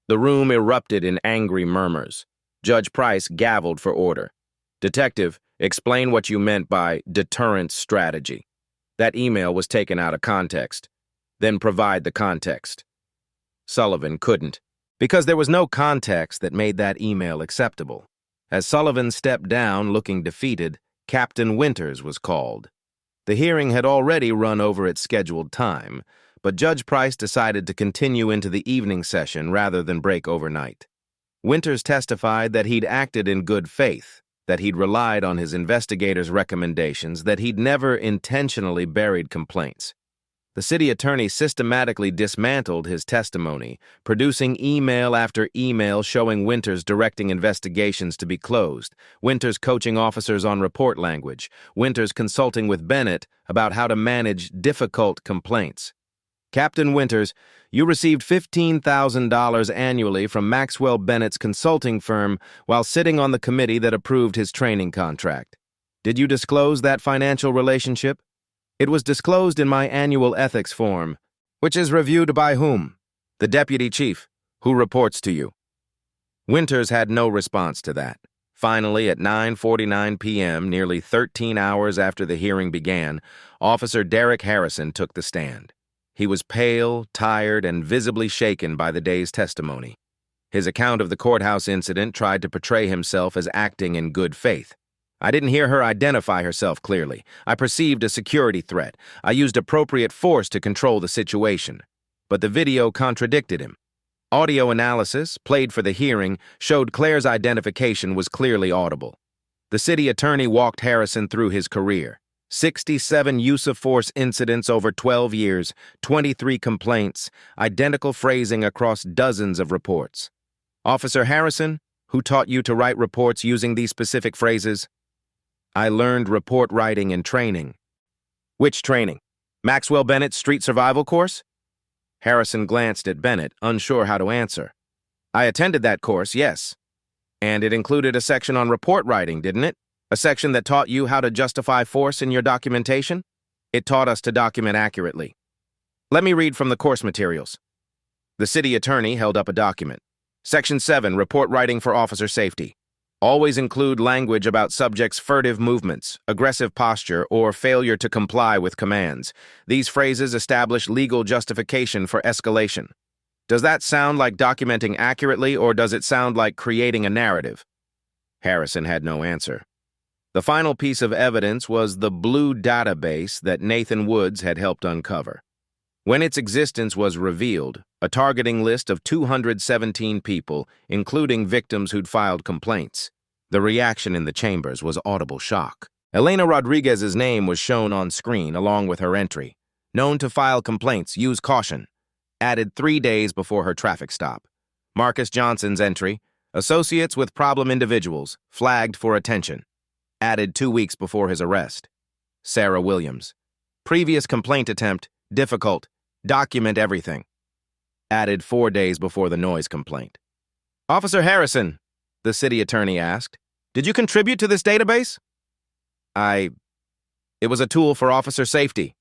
The room erupted in angry murmurs. Judge Price gavelled for order. Detective, Explain what you meant by deterrence strategy. That email was taken out of context. Then provide the context. Sullivan couldn't, because there was no context that made that email acceptable. As Sullivan stepped down, looking defeated, Captain Winters was called. The hearing had already run over its scheduled time, but Judge Price decided to continue into the evening session rather than break overnight. Winters testified that he'd acted in good faith, that he'd relied on his investigators' recommendations, that he'd never intentionally buried complaints. The city attorney systematically dismantled his testimony, producing email after email showing Winters directing investigations to be closed, Winters coaching officers on report language, Winters consulting with Bennett about how to manage difficult complaints. Captain Winters, you received $15,000 annually from Maxwell Bennett's consulting firm while sitting on the committee that approved his training contract. Did you disclose that financial relationship? It was disclosed in my annual ethics form, which is reviewed by whom? The deputy chief, who reports to you. Winters had no response to that. Finally, at 9:49 p.m., nearly 13 hours after the hearing began, Officer Derek Harrison took the stand. He was pale, tired, and visibly shaken by the day's testimony. His account of the courthouse incident tried to portray himself as acting in good faith. I didn't hear her identify herself clearly. I perceived a security threat. I used appropriate force to control the situation. But the video contradicted him. Audio analysis, played for the hearing, showed Claire's identification was clearly audible. The city attorney walked Harrison through his career. 67 use-of-force incidents over 12 years, 23 complaints, identical phrasing across dozens of reports. Officer Harrison, who taught you to write reports using these specific phrases? I learned report writing and training. Which training? Maxwell Bennett's street survival course? Harrison glanced at Bennett, unsure how to answer. I attended that course, yes. And it included a section on report writing, didn't it? A section that taught you how to justify force in your documentation? It taught us to document accurately. Let me read from the course materials. The city attorney held up a document. Section 7, report writing for officer safety. Always include language about subjects' furtive movements, aggressive posture, or failure to comply with commands. These phrases establish legal justification for escalation. Does that sound like documenting accurately, or does it sound like creating a narrative? Harrison had no answer. The final piece of evidence was the blue database that Nathan Woods had helped uncover. When its existence was revealed, a targeting list of 217 people, including victims who'd filed complaints. The reaction in the chambers was audible shock. Elena Rodriguez's name was shown on screen along with her entry. Known to file complaints, use caution. Added 3 days before her traffic stop. Marcus Johnson's entry, associates with problem individuals, flagged for attention. Added 2 weeks before his arrest. Sarah Williams. Previous complaint attempt, difficult. Document everything. Added 4 days before the noise complaint. Officer Harrison, the city attorney asked, did you contribute to this database? It was a tool for officer safety.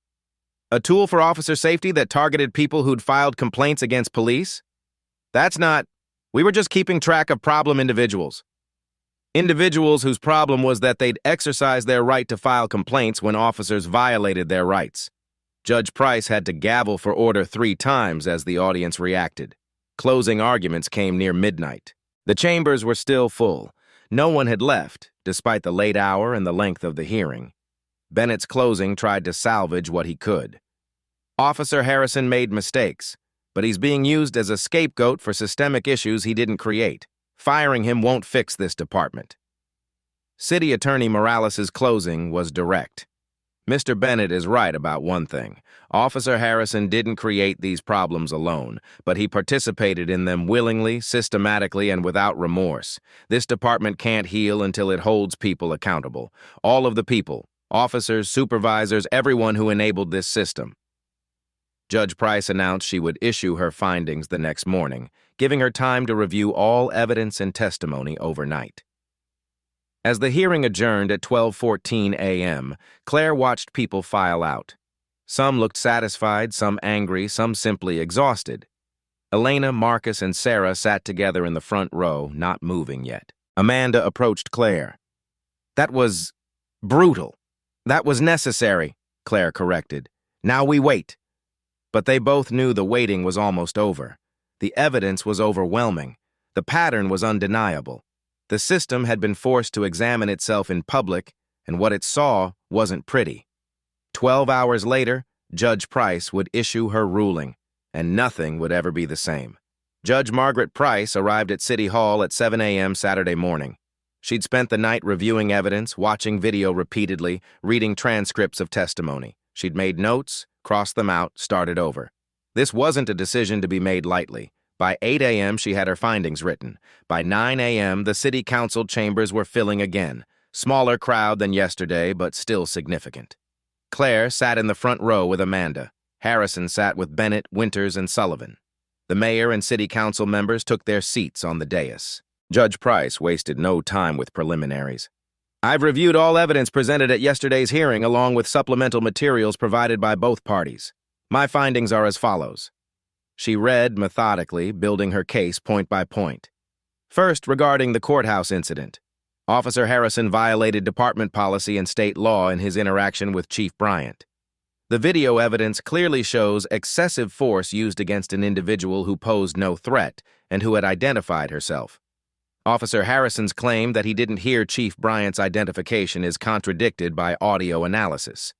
A tool for officer safety that targeted people who'd filed complaints against police? We were just keeping track of problem individuals. Individuals whose problem was that they'd exercised their right to file complaints when officers violated their rights. Judge Price had to gavel for order 3 times as the audience reacted. Closing arguments came near midnight. The chambers were still full. No one had left, despite the late hour and the length of the hearing. Bennett's closing tried to salvage what he could. Officer Harrison made mistakes, but he's being used as a scapegoat for systemic issues he didn't create. Firing him won't fix this department. City Attorney Morales' closing was direct. Mr. Bennett is right about one thing. Officer Harrison didn't create these problems alone, but he participated in them willingly, systematically, and without remorse. This department can't heal until it holds people accountable. All of the people, officers, supervisors, everyone who enabled this system. Judge Price announced she would issue her findings the next morning, giving her time to review all evidence and testimony overnight. As the hearing adjourned at 12:14 a.m., Claire watched people file out. Some looked satisfied, some angry, some simply exhausted. Elena, Marcus, and Sarah sat together in the front row, not moving yet. Amanda approached Claire. That was Brutal. That was necessary, Claire corrected. Now we wait. But they both knew the waiting was almost over. The evidence was overwhelming. The pattern was undeniable. The system had been forced to examine itself in public, and what it saw wasn't pretty. 12 hours later, Judge Price would issue her ruling, and nothing would ever be the same. Judge Margaret Price arrived at City Hall at 7 a.m. Saturday morning. She'd spent the night reviewing evidence, watching video repeatedly, reading transcripts of testimony. She'd made notes, crossed them out, started over. This wasn't a decision to be made lightly. By 8 a.m., she had her findings written. By 9 a.m., the city council chambers were filling again. Smaller crowd than yesterday, but still significant. Claire sat in the front row with Amanda. Harrison sat with Bennett, Winters, and Sullivan. The mayor and city council members took their seats on the dais. Judge Price wasted no time with preliminaries. I've reviewed all evidence presented at yesterday's hearing along with supplemental materials provided by both parties. My findings are as follows. She read methodically, building her case point by point. First, regarding the courthouse incident. Officer Harrison violated department policy and state law in his interaction with Chief Bryant. The video evidence clearly shows excessive force used against an individual who posed no threat and who had identified herself. Officer Harrison's claim that he didn't hear Chief Bryant's identification is contradicted by audio analysis.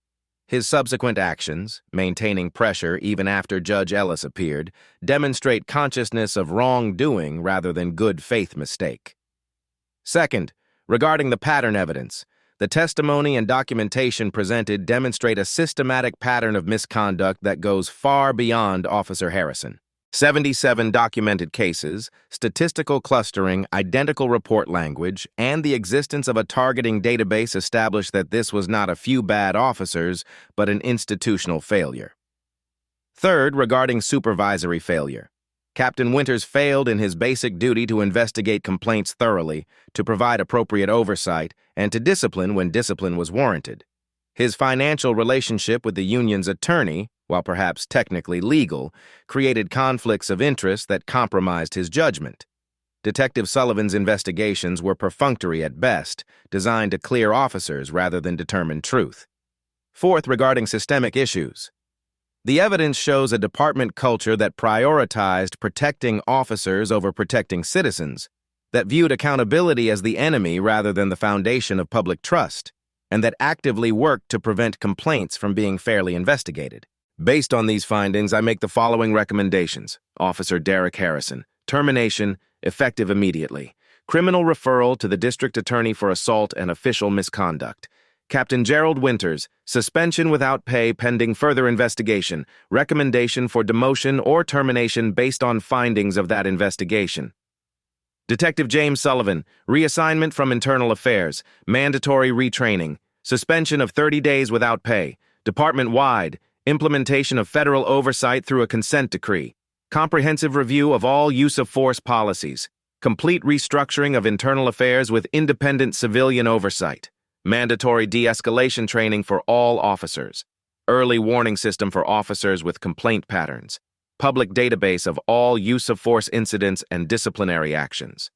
His subsequent actions, maintaining pressure even after Judge Ellis appeared, demonstrate consciousness of wrongdoing rather than good faith mistake. Second, regarding the pattern evidence, the testimony and documentation presented demonstrate a systematic pattern of misconduct that goes far beyond Officer Harrison. 77 documented cases, statistical clustering, identical report language, and the existence of a targeting database established that this was not a few bad officers, but an institutional failure. Third, regarding supervisory failure. Captain Winters failed in his basic duty to investigate complaints thoroughly, to provide appropriate oversight, and to discipline when discipline was warranted. His financial relationship with the union's attorney, while perhaps technically legal, created conflicts of interest that compromised his judgment. Detective Sullivan's investigations were perfunctory at best, designed to clear officers rather than determine truth. Fourth, regarding systemic issues. The evidence shows a department culture that prioritized protecting officers over protecting citizens, that viewed accountability as the enemy rather than the foundation of public trust, and that actively worked to prevent complaints from being fairly investigated. Based on these findings, I make the following recommendations. Officer Derek Harrison. Termination, effective immediately. Criminal referral to the district attorney for assault and official misconduct. Captain Gerald Winters. Suspension without pay pending further investigation. Recommendation for demotion or termination based on findings of that investigation. Detective James Sullivan. Reassignment from Internal Affairs. Mandatory retraining. Suspension of 30 days without pay. Department-wide. Implementation of federal oversight through a consent decree, comprehensive review of all use of force policies, complete restructuring of internal affairs with independent civilian oversight, mandatory de-escalation training for all officers, early warning system for officers with complaint patterns, public database of all use of force incidents and disciplinary actions.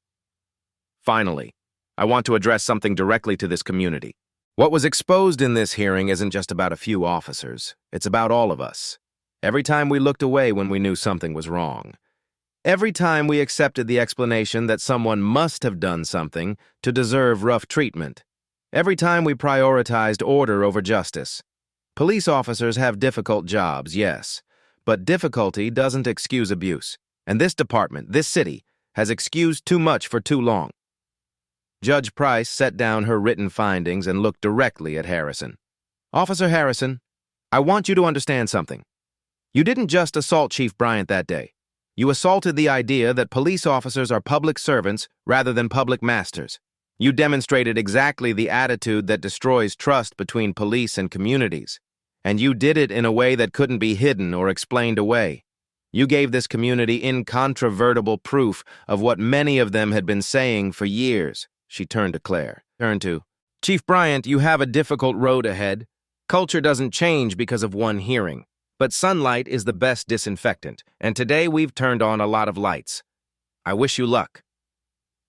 Finally, I want to address something directly to this community. What was exposed in this hearing isn't just about a few officers. It's about all of us. Every time we looked away when we knew something was wrong. Every time we accepted the explanation that someone must have done something to deserve rough treatment. Every time we prioritized order over justice. Police officers have difficult jobs, yes, but difficulty doesn't excuse abuse. And this department, this city, has excused too much for too long. Judge Price set down her written findings and looked directly at Harrison. Officer Harrison, I want you to understand something. You didn't just assault Chief Bryant that day. You assaulted the idea that police officers are public servants rather than public masters. You demonstrated exactly the attitude that destroys trust between police and communities. And you did it in a way that couldn't be hidden or explained away. You gave this community incontrovertible proof of what many of them had been saying for years. She turned to Claire. Chief Bryant, you have a difficult road ahead. Culture doesn't change because of one hearing. But sunlight is the best disinfectant, and today we've turned on a lot of lights. I wish you luck.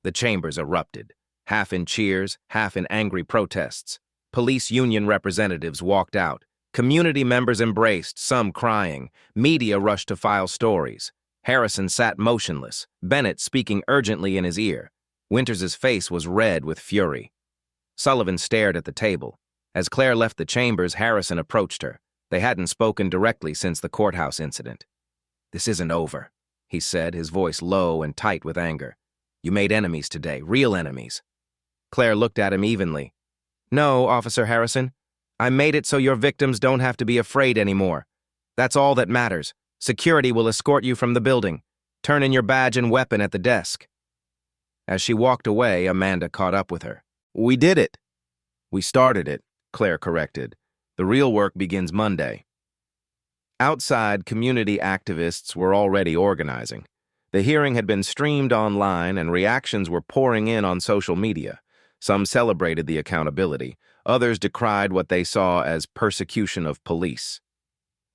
The chambers erupted, half in cheers, half in angry protests. police union representatives walked out. Community members embraced, some crying. Media rushed to file stories. Harrison sat motionless, Bennett speaking urgently in his ear. Winters's face was red with fury. Sullivan stared at the table. As Claire left the chambers, Harrison approached her. They hadn't spoken directly since the courthouse incident. "This isn't over," he said, his voice low and tight with anger. "You made enemies today, real enemies." Claire looked at him evenly. "No, Officer Harrison. I made it so your victims don't have to be afraid anymore. That's all that matters. Security will escort you from the building. Turn in your badge and weapon at the desk." As she walked away, Amanda caught up with her. "We did it." "We started it," Claire corrected. "The real work begins Monday." Outside, community activists were already organizing. The hearing had been streamed online and reactions were pouring in on social media. Some celebrated the accountability. Others decried what they saw as persecution of police.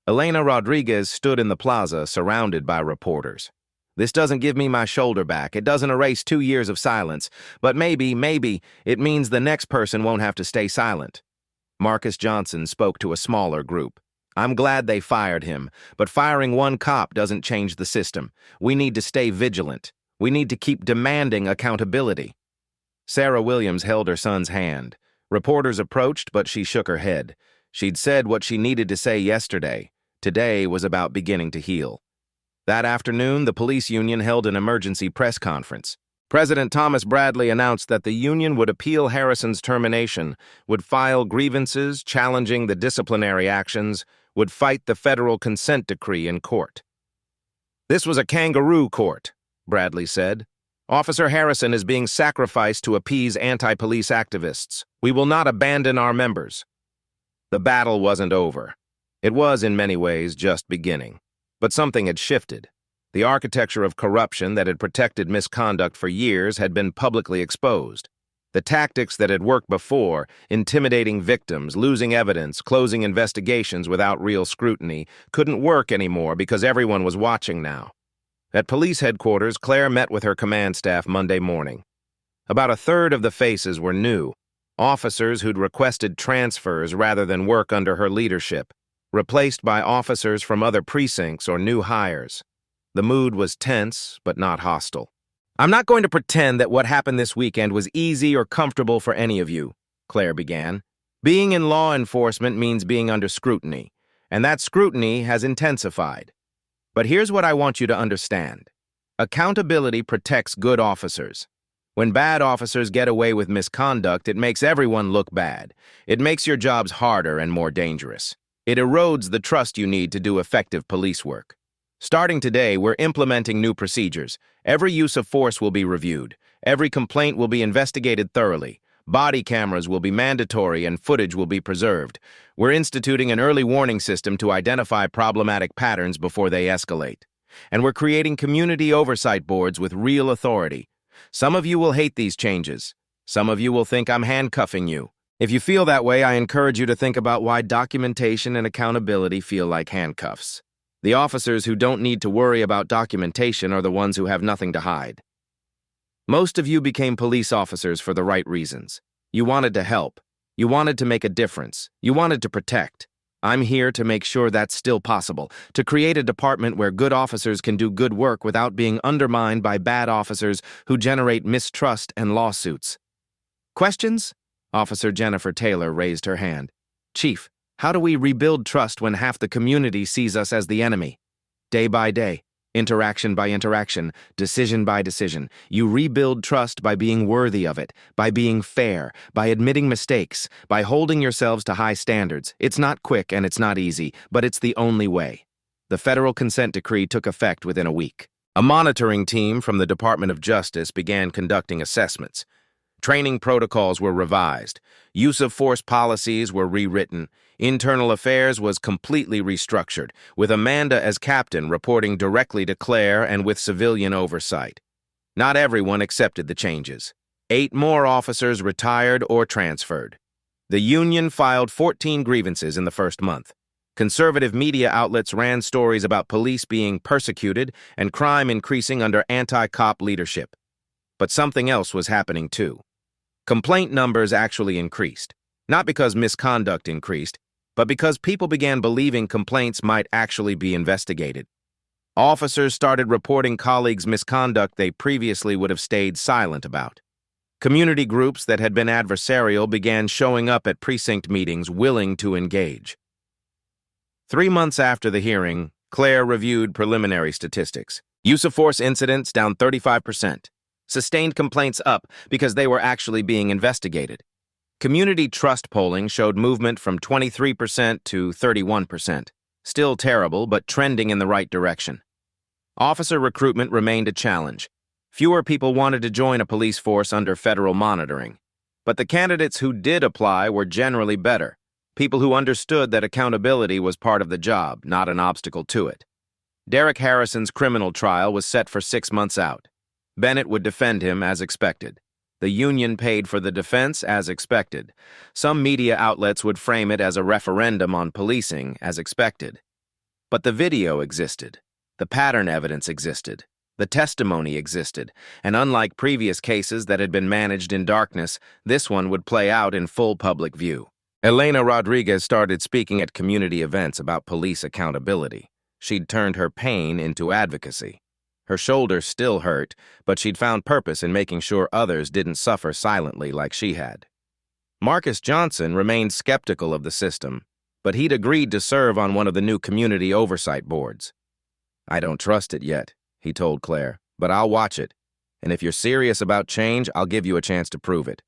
Elena Rodriguez stood in the plaza surrounded by reporters. "This doesn't give me my shoulder back. It doesn't erase 2 years of silence. But maybe, it means the next person won't have to stay silent." Marcus Johnson spoke to a smaller group. "I'm glad they fired him, but firing one cop doesn't change the system. We need to stay vigilant. We need to keep demanding accountability." Sarah Williams held her son's hand. Reporters approached, but she shook her head. She'd said what she needed to say yesterday. Today was about beginning to heal. That afternoon, the police union held an emergency press conference. President Thomas Bradley announced that the union would appeal Harrison's termination, would file grievances challenging the disciplinary actions, would fight the federal consent decree in court. "This was a kangaroo court," Bradley said. "Officer Harrison is being sacrificed to appease anti-police activists. We will not abandon our members." The battle wasn't over. It was, in many ways, just beginning. But something had shifted. The architecture of corruption that had protected misconduct for years had been publicly exposed. The tactics that had worked before, intimidating victims, losing evidence, closing investigations without real scrutiny, couldn't work anymore because everyone was watching now. At police headquarters, Claire met with her command staff Monday morning. About a third of the faces were new, officers who'd requested transfers rather than work under her leadership, replaced by officers from other precincts or new hires. The mood was tense, but not hostile. "I'm not going to pretend that what happened this weekend was easy or comfortable for any of you," Claire began. "Being in law enforcement means being under scrutiny, and that scrutiny has intensified. But here's what I want you to understand. Accountability protects good officers. When bad officers get away with misconduct, it makes everyone look bad. It makes your jobs harder and more dangerous. It erodes the trust you need to do effective police work. Starting today, we're implementing new procedures. Every use of force will be reviewed. Every complaint will be investigated thoroughly. Body cameras will be mandatory and footage will be preserved. We're instituting an early warning system to identify problematic patterns before they escalate. And we're creating community oversight boards with real authority. Some of you will hate these changes. Some of you will think I'm handcuffing you. If you feel that way, I encourage you to think about why documentation and accountability feel like handcuffs. The officers who don't need to worry about documentation are the ones who have nothing to hide. Most of you became police officers for the right reasons. You wanted to help. You wanted to make a difference. You wanted to protect. I'm here to make sure that's still possible, to create a department where good officers can do good work without being undermined by bad officers who generate mistrust and lawsuits. Questions? Officer Jennifer Taylor raised her hand. "Chief, how do we rebuild trust when half the community sees us as the enemy?" "Day by day. Interaction by interaction, decision by decision. You rebuild trust by being worthy of it, by being fair, by admitting mistakes, by holding yourselves to high standards. It's not quick and it's not easy, but it's the only way." The federal consent decree took effect within a week. A monitoring team from the Department of Justice began conducting assessments. Training protocols were revised. Use of force policies were rewritten. Internal affairs was completely restructured, with Amanda as captain reporting directly to Claire and with civilian oversight. Not everyone accepted the changes. 8 more officers retired or transferred. The union filed 14 grievances in the first month. Conservative media outlets ran stories about police being persecuted and crime increasing under anti-cop leadership. But something else was happening too. Complaint numbers actually increased. Not because misconduct increased, but because people began believing complaints might actually be investigated. Officers started reporting colleagues' misconduct they previously would have stayed silent about. Community groups that had been adversarial began showing up at precinct meetings willing to engage. 3 months after the hearing, Claire reviewed preliminary statistics. Use of force incidents down 35%. Sustained complaints up because they were actually being investigated. Community trust polling showed movement from 23% to 31%. Still terrible, but trending in the right direction. Officer recruitment remained a challenge. Fewer people wanted to join a police force under federal monitoring. But the candidates who did apply were generally better. People who understood that accountability was part of the job, not an obstacle to it. Derek Harrison's criminal trial was set for 6 months out. Bennett would defend him as expected. The union paid for the defense as expected. Some media outlets would frame it as a referendum on policing as expected. But the video existed. The pattern evidence existed. The testimony existed. And unlike previous cases that had been managed in darkness, this one would play out in full public view. Elena Rodriguez started speaking at community events about police accountability. She'd turned her pain into advocacy. Her shoulder still hurt, but she'd found purpose in making sure others didn't suffer silently like she had. Marcus Johnson remained skeptical of the system, but he'd agreed to serve on one of the new community oversight boards. "I don't trust it yet," he told Claire, "but I'll watch it. And if you're serious about change, I'll give you a chance to prove it."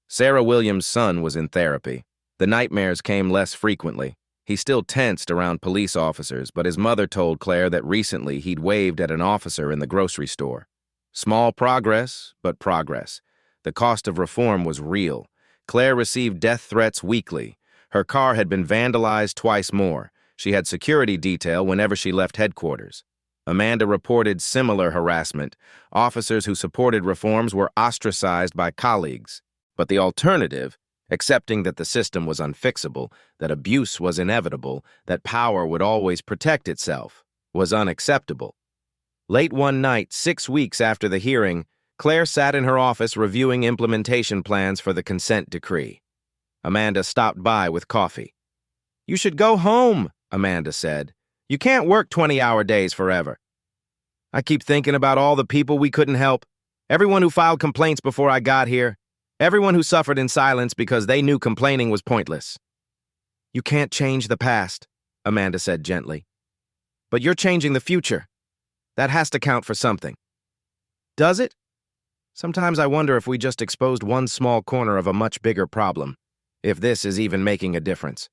Sarah Williams' son was in therapy. The nightmares came less frequently. He still tensed around police officers, but his mother told Claire that recently he'd waved at an officer in the grocery store. Small progress, but progress. The cost of reform was real. Claire received death threats weekly. Her car had been vandalized twice more. She had security detail whenever she left headquarters. Amanda reported similar harassment. Officers who supported reforms were ostracized by colleagues. But the alternative, accepting that the system was unfixable, that abuse was inevitable, that power would always protect itself, was unacceptable. Late one night, 6 weeks after the hearing, Claire sat in her office reviewing implementation plans for the consent decree. Amanda stopped by with coffee. "You should go home," Amanda said. "You can't work 20-hour days forever." "I keep thinking about all the people we couldn't help. Everyone who filed complaints before I got here. Everyone who suffered in silence because they knew complaining was pointless." "You can't change the past," Amanda said gently. "But you're changing the future. That has to count for something." "Does it? Sometimes I wonder if we just exposed one small corner of a much bigger problem, if this is even making a difference.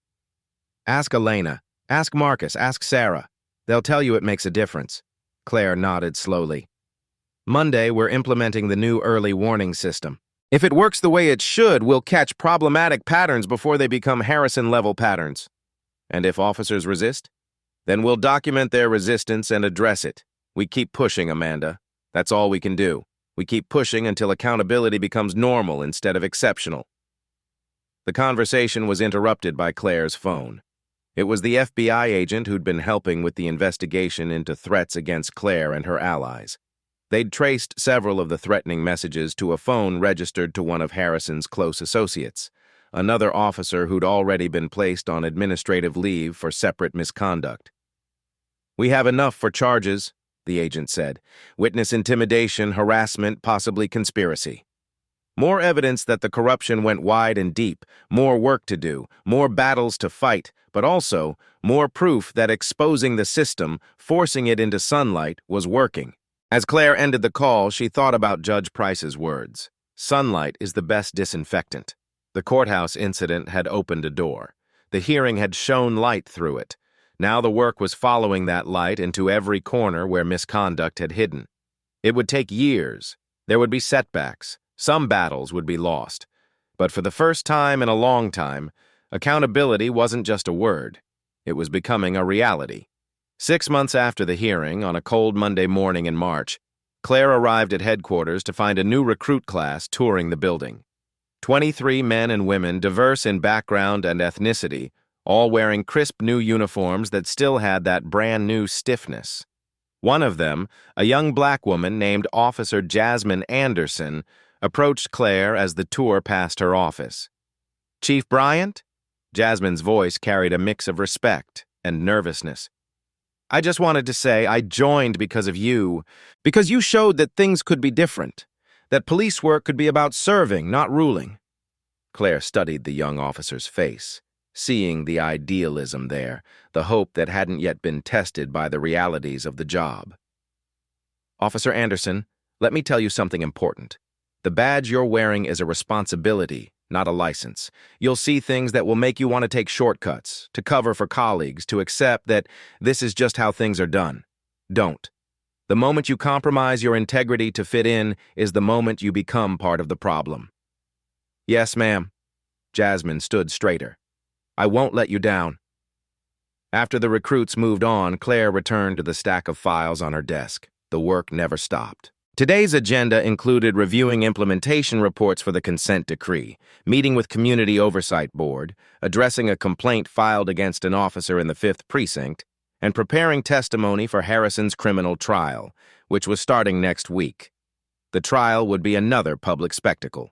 Ask Elena, ask Marcus, ask Sarah. They'll tell you it makes a difference." Claire nodded slowly. "Monday, we're implementing the new early warning system. If it works the way it should, we'll catch problematic patterns before they become Harrison-level patterns. And if officers resist, then we'll document their resistance and address it. We keep pushing, Amanda. That's all we can do. We keep pushing until accountability becomes normal instead of exceptional." The conversation was interrupted by Claire's phone. It was the FBI agent who'd been helping with the investigation into threats against Claire and her allies. They'd traced several of the threatening messages to a phone registered to one of Harrison's close associates, another officer who'd already been placed on administrative leave for separate misconduct. "We have enough for charges," the agent said. "Witness intimidation, harassment, possibly conspiracy. More evidence that the corruption went wide and deep, more work to do, more battles to fight, but also more proof that exposing the system, forcing it into sunlight, was working." As Claire ended the call, she thought about Judge Price's words. Sunlight is the best disinfectant. The courthouse incident had opened a door. The hearing had shone light through it. Now the work was following that light into every corner where misconduct had hidden. It would take years. There would be setbacks. Some battles would be lost. But for the first time in a long time, accountability wasn't just a word. It was becoming a reality. 6 months after the hearing, on a cold Monday morning in March, Claire arrived at headquarters to find a new recruit class touring the building. 23 men and women, diverse in background and ethnicity, all wearing crisp new uniforms that still had that brand new stiffness. One of them, a young black woman named Officer Jasmine Anderson, approached Claire as the tour passed her office. Chief Bryant? Jasmine's voice carried a mix of respect and nervousness. I just wanted to say I joined because of you, because you showed that things could be different, that police work could be about serving, not ruling. Claire studied the young officer's face, seeing the idealism there, the hope that hadn't yet been tested by the realities of the job. Officer Anderson, let me tell you something important. The badge you're wearing is a responsibility, not a license. You'll see things that will make you want to take shortcuts, to cover for colleagues, to accept that this is just how things are done. Don't. The moment you compromise your integrity to fit in is the moment you become part of the problem. Yes, ma'am. Jasmine stood straighter. I won't let you down. After the recruits moved on, Claire returned to the stack of files on her desk. The work never stopped. Today's agenda included reviewing implementation reports for the consent decree, meeting with Community Oversight Board, addressing a complaint filed against an officer in the 5th Precinct, and preparing testimony for Harrison's criminal trial, which was starting next week. The trial would be another public spectacle.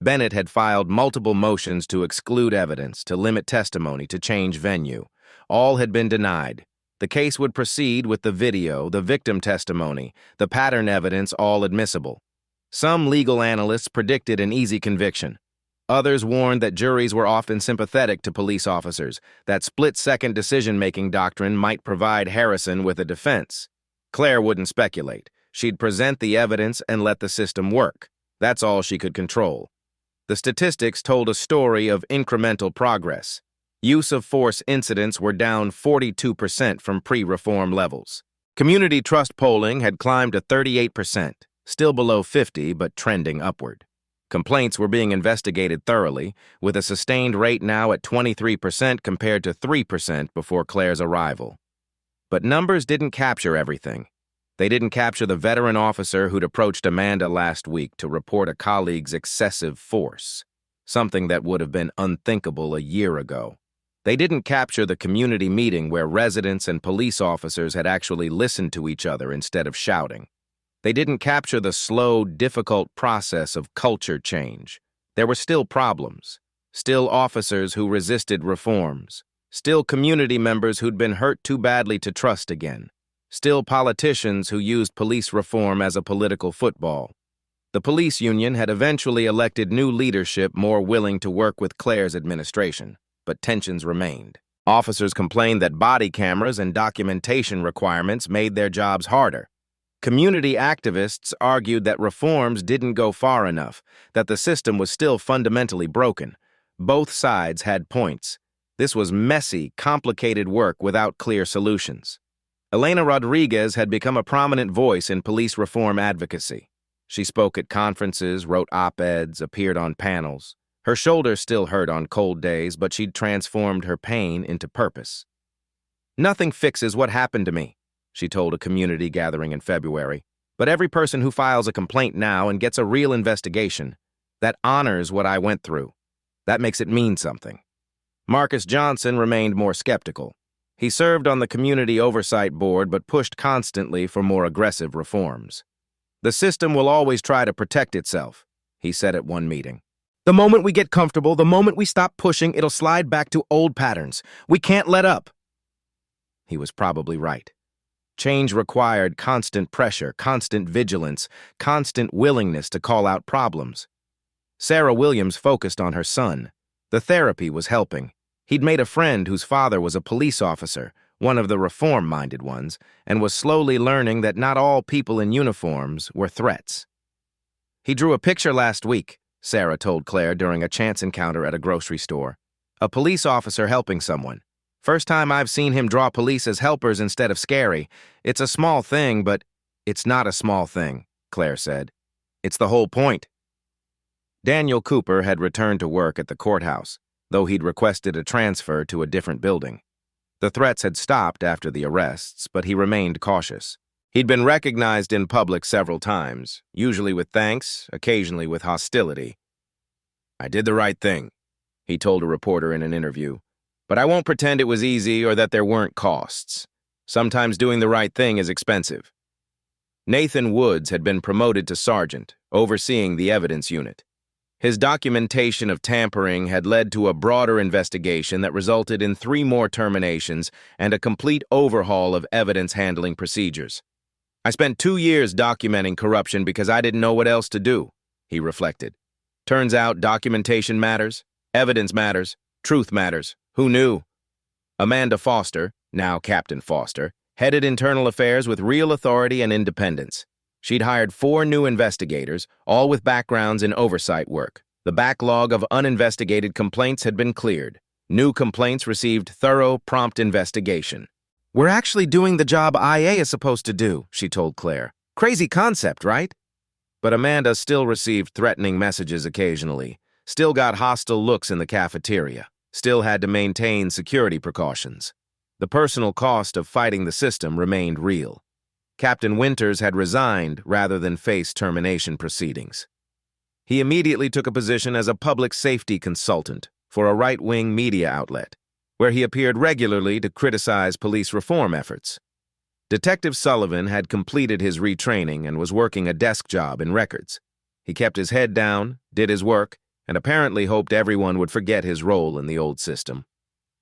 Bennett had filed multiple motions to exclude evidence, to limit testimony, to change venue. All had been denied. The case would proceed with the video, the victim testimony, the pattern evidence all admissible. Some legal analysts predicted an easy conviction. Others warned that juries were often sympathetic to police officers, that split-second decision-making doctrine might provide Harrison with a defense. Claire wouldn't speculate. She'd present the evidence and let the system work. That's all she could control. The statistics told a story of incremental progress. Use of force incidents were down 42% from pre-reform levels. Community trust polling had climbed to 38%, still below 50 but trending upward. Complaints were being investigated thoroughly, with a sustained rate now at 23% compared to 3% before Claire's arrival. But numbers didn't capture everything. They didn't capture the veteran officer who'd approached Amanda last week to report a colleague's excessive force, something that would have been unthinkable a year ago. They didn't capture the community meeting where residents and police officers had actually listened to each other instead of shouting. They didn't capture the slow, difficult process of culture change. There were still problems, still officers who resisted reforms, still community members who'd been hurt too badly to trust again, still politicians who used police reform as a political football. The police union had eventually elected new leadership more willing to work with Claire's administration, but tensions remained. Officers complained that body cameras and documentation requirements made their jobs harder. Community activists argued that reforms didn't go far enough, that the system was still fundamentally broken. Both sides had points. This was messy, complicated work without clear solutions. Elena Rodriguez had become a prominent voice in police reform advocacy. She spoke at conferences, wrote op-eds, appeared on panels. Her shoulder still hurt on cold days, but she'd transformed her pain into purpose. Nothing fixes what happened to me, she told a community gathering in February. But every person who files a complaint now and gets a real investigation, that honors what I went through. That makes it mean something. Marcus Johnson remained more skeptical. He served on the Community Oversight Board but pushed constantly for more aggressive reforms. The system will always try to protect itself, he said at one meeting. The moment we get comfortable, the moment we stop pushing, it'll slide back to old patterns. We can't let up. He was probably right. Change required constant pressure, constant vigilance, constant willingness to call out problems. Sarah Williams focused on her son. The therapy was helping. He'd made a friend whose father was a police officer, one of the reform-minded ones, and was slowly learning that not all people in uniforms were threats. He drew a picture last week, Sarah told Claire during a chance encounter at a grocery store. A police officer helping someone. First time I've seen him draw police as helpers instead of scary. It's a small thing, but it's not a small thing, Claire said. It's the whole point. Daniel Cooper had returned to work at the courthouse, though he'd requested a transfer to a different building. The threats had stopped after the arrests, but he remained cautious. He'd been recognized in public several times, usually with thanks, occasionally with hostility. I did the right thing, he told a reporter in an interview. But I won't pretend it was easy or that there weren't costs. Sometimes doing the right thing is expensive. Nathan Woods had been promoted to sergeant, overseeing the evidence unit. His documentation of tampering had led to a broader investigation that resulted in 3 more terminations and a complete overhaul of evidence handling procedures. "I spent 2 years documenting corruption because I didn't know what else to do," he reflected. "Turns out documentation matters, evidence matters, truth matters. Who knew?" Amanda Foster, now Captain Foster, headed internal affairs with real authority and independence. She'd hired 4 new investigators, all with backgrounds in oversight work. The backlog of uninvestigated complaints had been cleared. New complaints received thorough, prompt investigation. "We're actually doing the job IA is supposed to do," she told Claire. "Crazy concept, right?" But Amanda still received threatening messages occasionally, still got hostile looks in the cafeteria, still had to maintain security precautions. The personal cost of fighting the system remained real. Captain Winters had resigned rather than face termination proceedings. He immediately took a position as a public safety consultant for a right-wing media outlet, where he appeared regularly to criticize police reform efforts. Detective Sullivan had completed his retraining and was working a desk job in records. He kept his head down, did his work, and apparently hoped everyone would forget his role in the old system.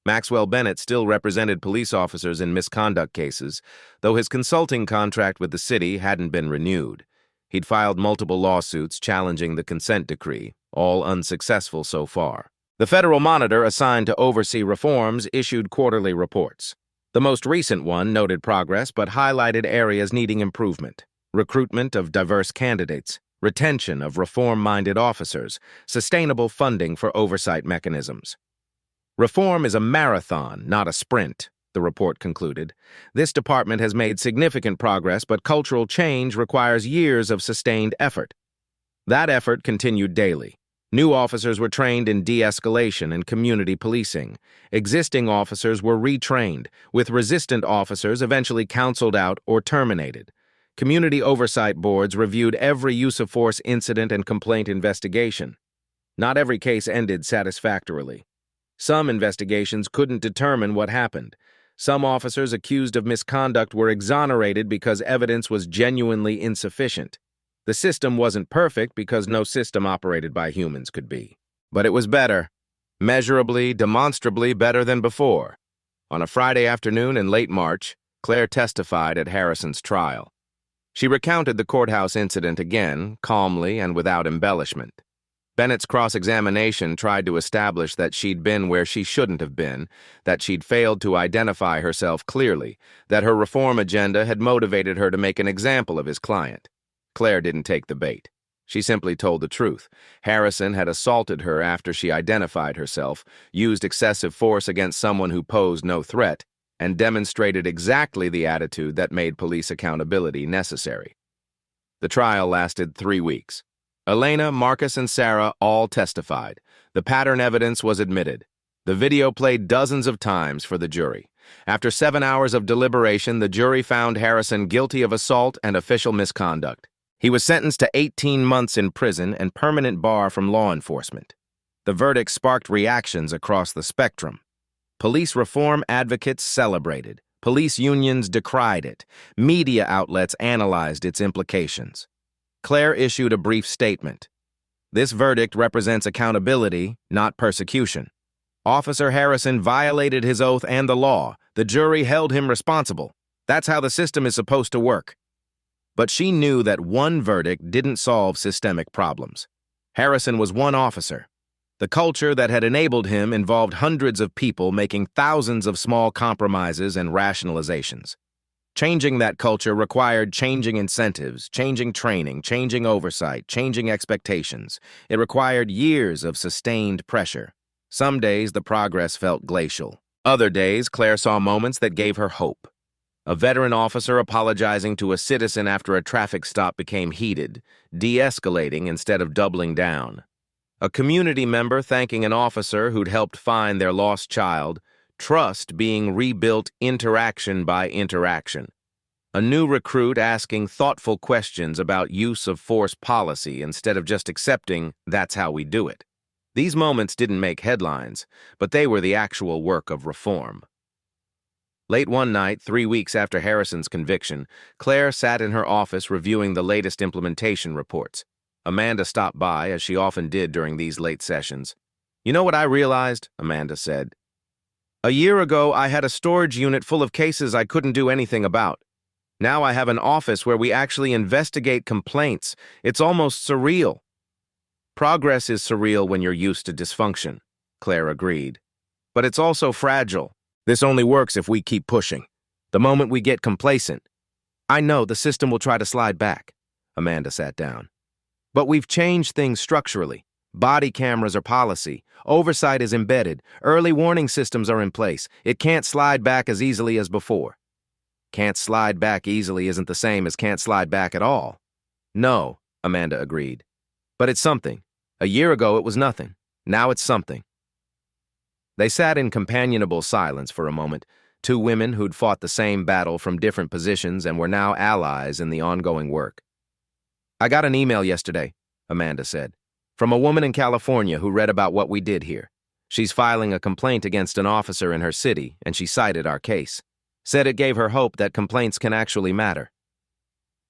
Maxwell Bennett still represented police officers in misconduct cases, though his consulting contract with the city hadn't been renewed. He'd filed multiple lawsuits challenging the consent decree, all unsuccessful so far. The Federal Monitor assigned to oversee reforms issued quarterly reports. The most recent one noted progress but highlighted areas needing improvement: recruitment of diverse candidates, retention of reform-minded officers, sustainable funding for oversight mechanisms. "Reform is a marathon, not a sprint," the report concluded. "This department has made significant progress, but cultural change requires years of sustained effort." That effort continued daily. New officers were trained in de-escalation and community policing. Existing officers were retrained, with resistant officers eventually counseled out or terminated. Community oversight boards reviewed every use-of-force incident and complaint investigation. Not every case ended satisfactorily. Some investigations couldn't determine what happened. Some officers accused of misconduct were exonerated because evidence was genuinely insufficient. The system wasn't perfect because no system operated by humans could be. But it was better. Measurably, demonstrably better than before. On a Friday afternoon in late March, Claire testified at Harrison's trial. She recounted the courthouse incident again, calmly and without embellishment. Bennett's cross-examination tried to establish that she'd been where she shouldn't have been, that she'd failed to identify herself clearly, that her reform agenda had motivated her to make an example of his client. Claire didn't take the bait. She simply told the truth. Harrison had assaulted her after she identified herself, used excessive force against someone who posed no threat, and demonstrated exactly the attitude that made police accountability necessary. The trial lasted 3 weeks. Elena, Marcus, and Sarah all testified. The pattern evidence was admitted. The video played dozens of times for the jury. After 7 hours of deliberation, the jury found Harrison guilty of assault and official misconduct. He was sentenced to 18 months in prison and permanent bar from law enforcement. The verdict sparked reactions across the spectrum. Police reform advocates celebrated. Police unions decried it. Media outlets analyzed its implications. Claire issued a brief statement. "This verdict represents accountability, not persecution. Officer Harrison violated his oath and the law. The jury held him responsible. That's how the system is supposed to work." But she knew that one verdict didn't solve systemic problems. Harrison was one officer. The culture that had enabled him involved hundreds of people making thousands of small compromises and rationalizations. Changing that culture required changing incentives, changing training, changing oversight, changing expectations. It required years of sustained pressure. Some days the progress felt glacial. Other days, Claire saw moments that gave her hope. A veteran officer apologizing to a citizen after a traffic stop became heated, de-escalating instead of doubling down. A community member thanking an officer who'd helped find their lost child, trust being rebuilt interaction by interaction. A new recruit asking thoughtful questions about use of force policy instead of just accepting that's how we do it. These moments didn't make headlines, but they were the actual work of reform. Late one night, 3 weeks after Harrison's conviction, Claire sat in her office reviewing the latest implementation reports. Amanda stopped by, as she often did during these late sessions. "You know what I realized?" Amanda said. "A year ago, I had a storage unit full of cases I couldn't do anything about. Now I have an office where we actually investigate complaints. It's almost surreal." "Progress is surreal when you're used to dysfunction," Claire agreed. "But it's also fragile. This only works if we keep pushing. The moment we get complacent—" "I know the system will try to slide back." Amanda sat down. "But we've changed things structurally. Body cameras are policy. Oversight is embedded. Early warning systems are in place. It can't slide back as easily as before." "Can't slide back easily isn't the same as can't slide back at all." "No," Amanda agreed. "But it's something. A year ago it was nothing. Now it's something." They sat in companionable silence for a moment, two women who'd fought the same battle from different positions and were now allies in the ongoing work. "I got an email yesterday," Amanda said, "from a woman in California who read about what we did here. She's filing a complaint against an officer in her city, and she cited our case. Said it gave her hope that complaints can actually matter."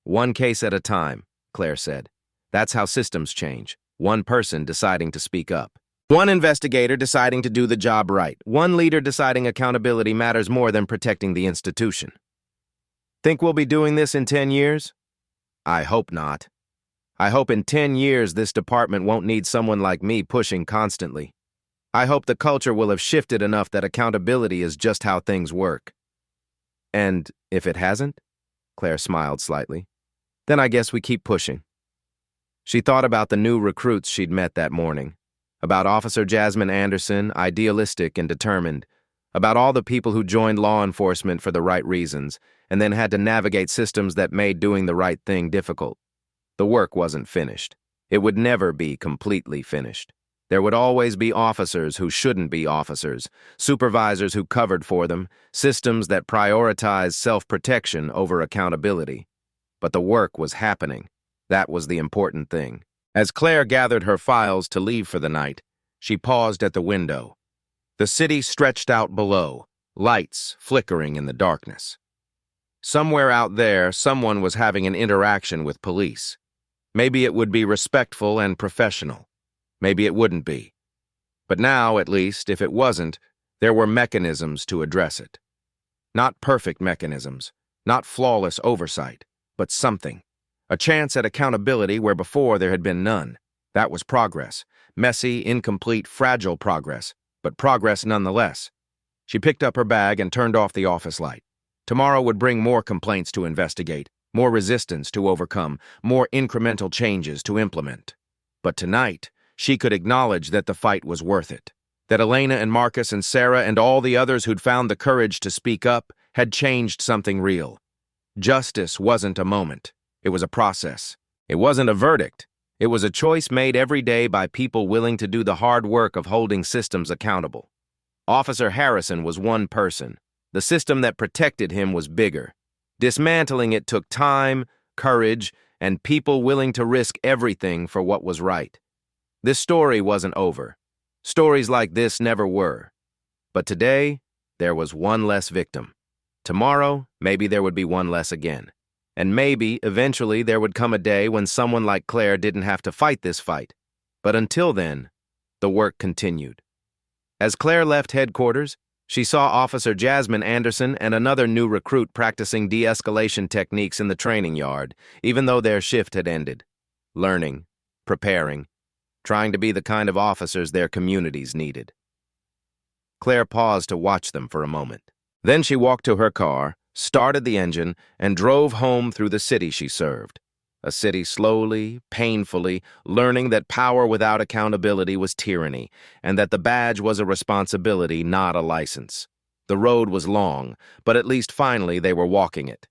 "One case at a time," Claire said. "That's how systems change. One person deciding to speak up. One investigator deciding to do the job right. One leader deciding accountability matters more than protecting the institution." "Think we'll be doing this in 10 years? "I hope not. I hope in 10 years this department won't need someone like me pushing constantly. I hope the culture will have shifted enough that accountability is just how things work." "And if it hasn't?" Claire smiled slightly. "Then I guess we keep pushing." She thought about the new recruits she'd met that morning, about Officer Jasmine Anderson, idealistic and determined, about all the people who joined law enforcement for the right reasons, and then had to navigate systems that made doing the right thing difficult. The work wasn't finished. It would never be completely finished. There would always be officers who shouldn't be officers, supervisors who covered for them, systems that prioritized self-protection over accountability. But the work was happening. That was the important thing. As Claire gathered her files to leave for the night, she paused at the window. The city stretched out below, lights flickering in the darkness. Somewhere out there, someone was having an interaction with police. Maybe it would be respectful and professional. Maybe it wouldn't be. But now, at least, if it wasn't, there were mechanisms to address it. Not perfect mechanisms, not flawless oversight, but something. A chance at accountability where before there had been none. That was progress. Messy, incomplete, fragile progress, but progress nonetheless. She picked up her bag and turned off the office light. Tomorrow would bring more complaints to investigate, more resistance to overcome, more incremental changes to implement. But tonight, she could acknowledge that the fight was worth it. That Elena and Marcus and Sarah and all the others who'd found the courage to speak up had changed something real. Justice wasn't a moment. It was a process. It wasn't a verdict. It was a choice made every day by people willing to do the hard work of holding systems accountable. Officer Harrison was one person. The system that protected him was bigger. Dismantling it took time, courage, and people willing to risk everything for what was right. This story wasn't over. Stories like this never were. But today, there was one less victim. Tomorrow, maybe there would be one less again. And maybe, eventually, there would come a day when someone like Claire didn't have to fight this fight. But until then, the work continued. As Claire left headquarters, she saw Officer Jasmine Anderson and another new recruit practicing de-escalation techniques in the training yard, even though their shift had ended. Learning, preparing, trying to be the kind of officers their communities needed. Claire paused to watch them for a moment. Then she walked to her car, started the engine, and drove home through the city she served. A city slowly, painfully, learning that power without accountability was tyranny, and that the badge was a responsibility, not a license. The road was long, but at least finally they were walking it.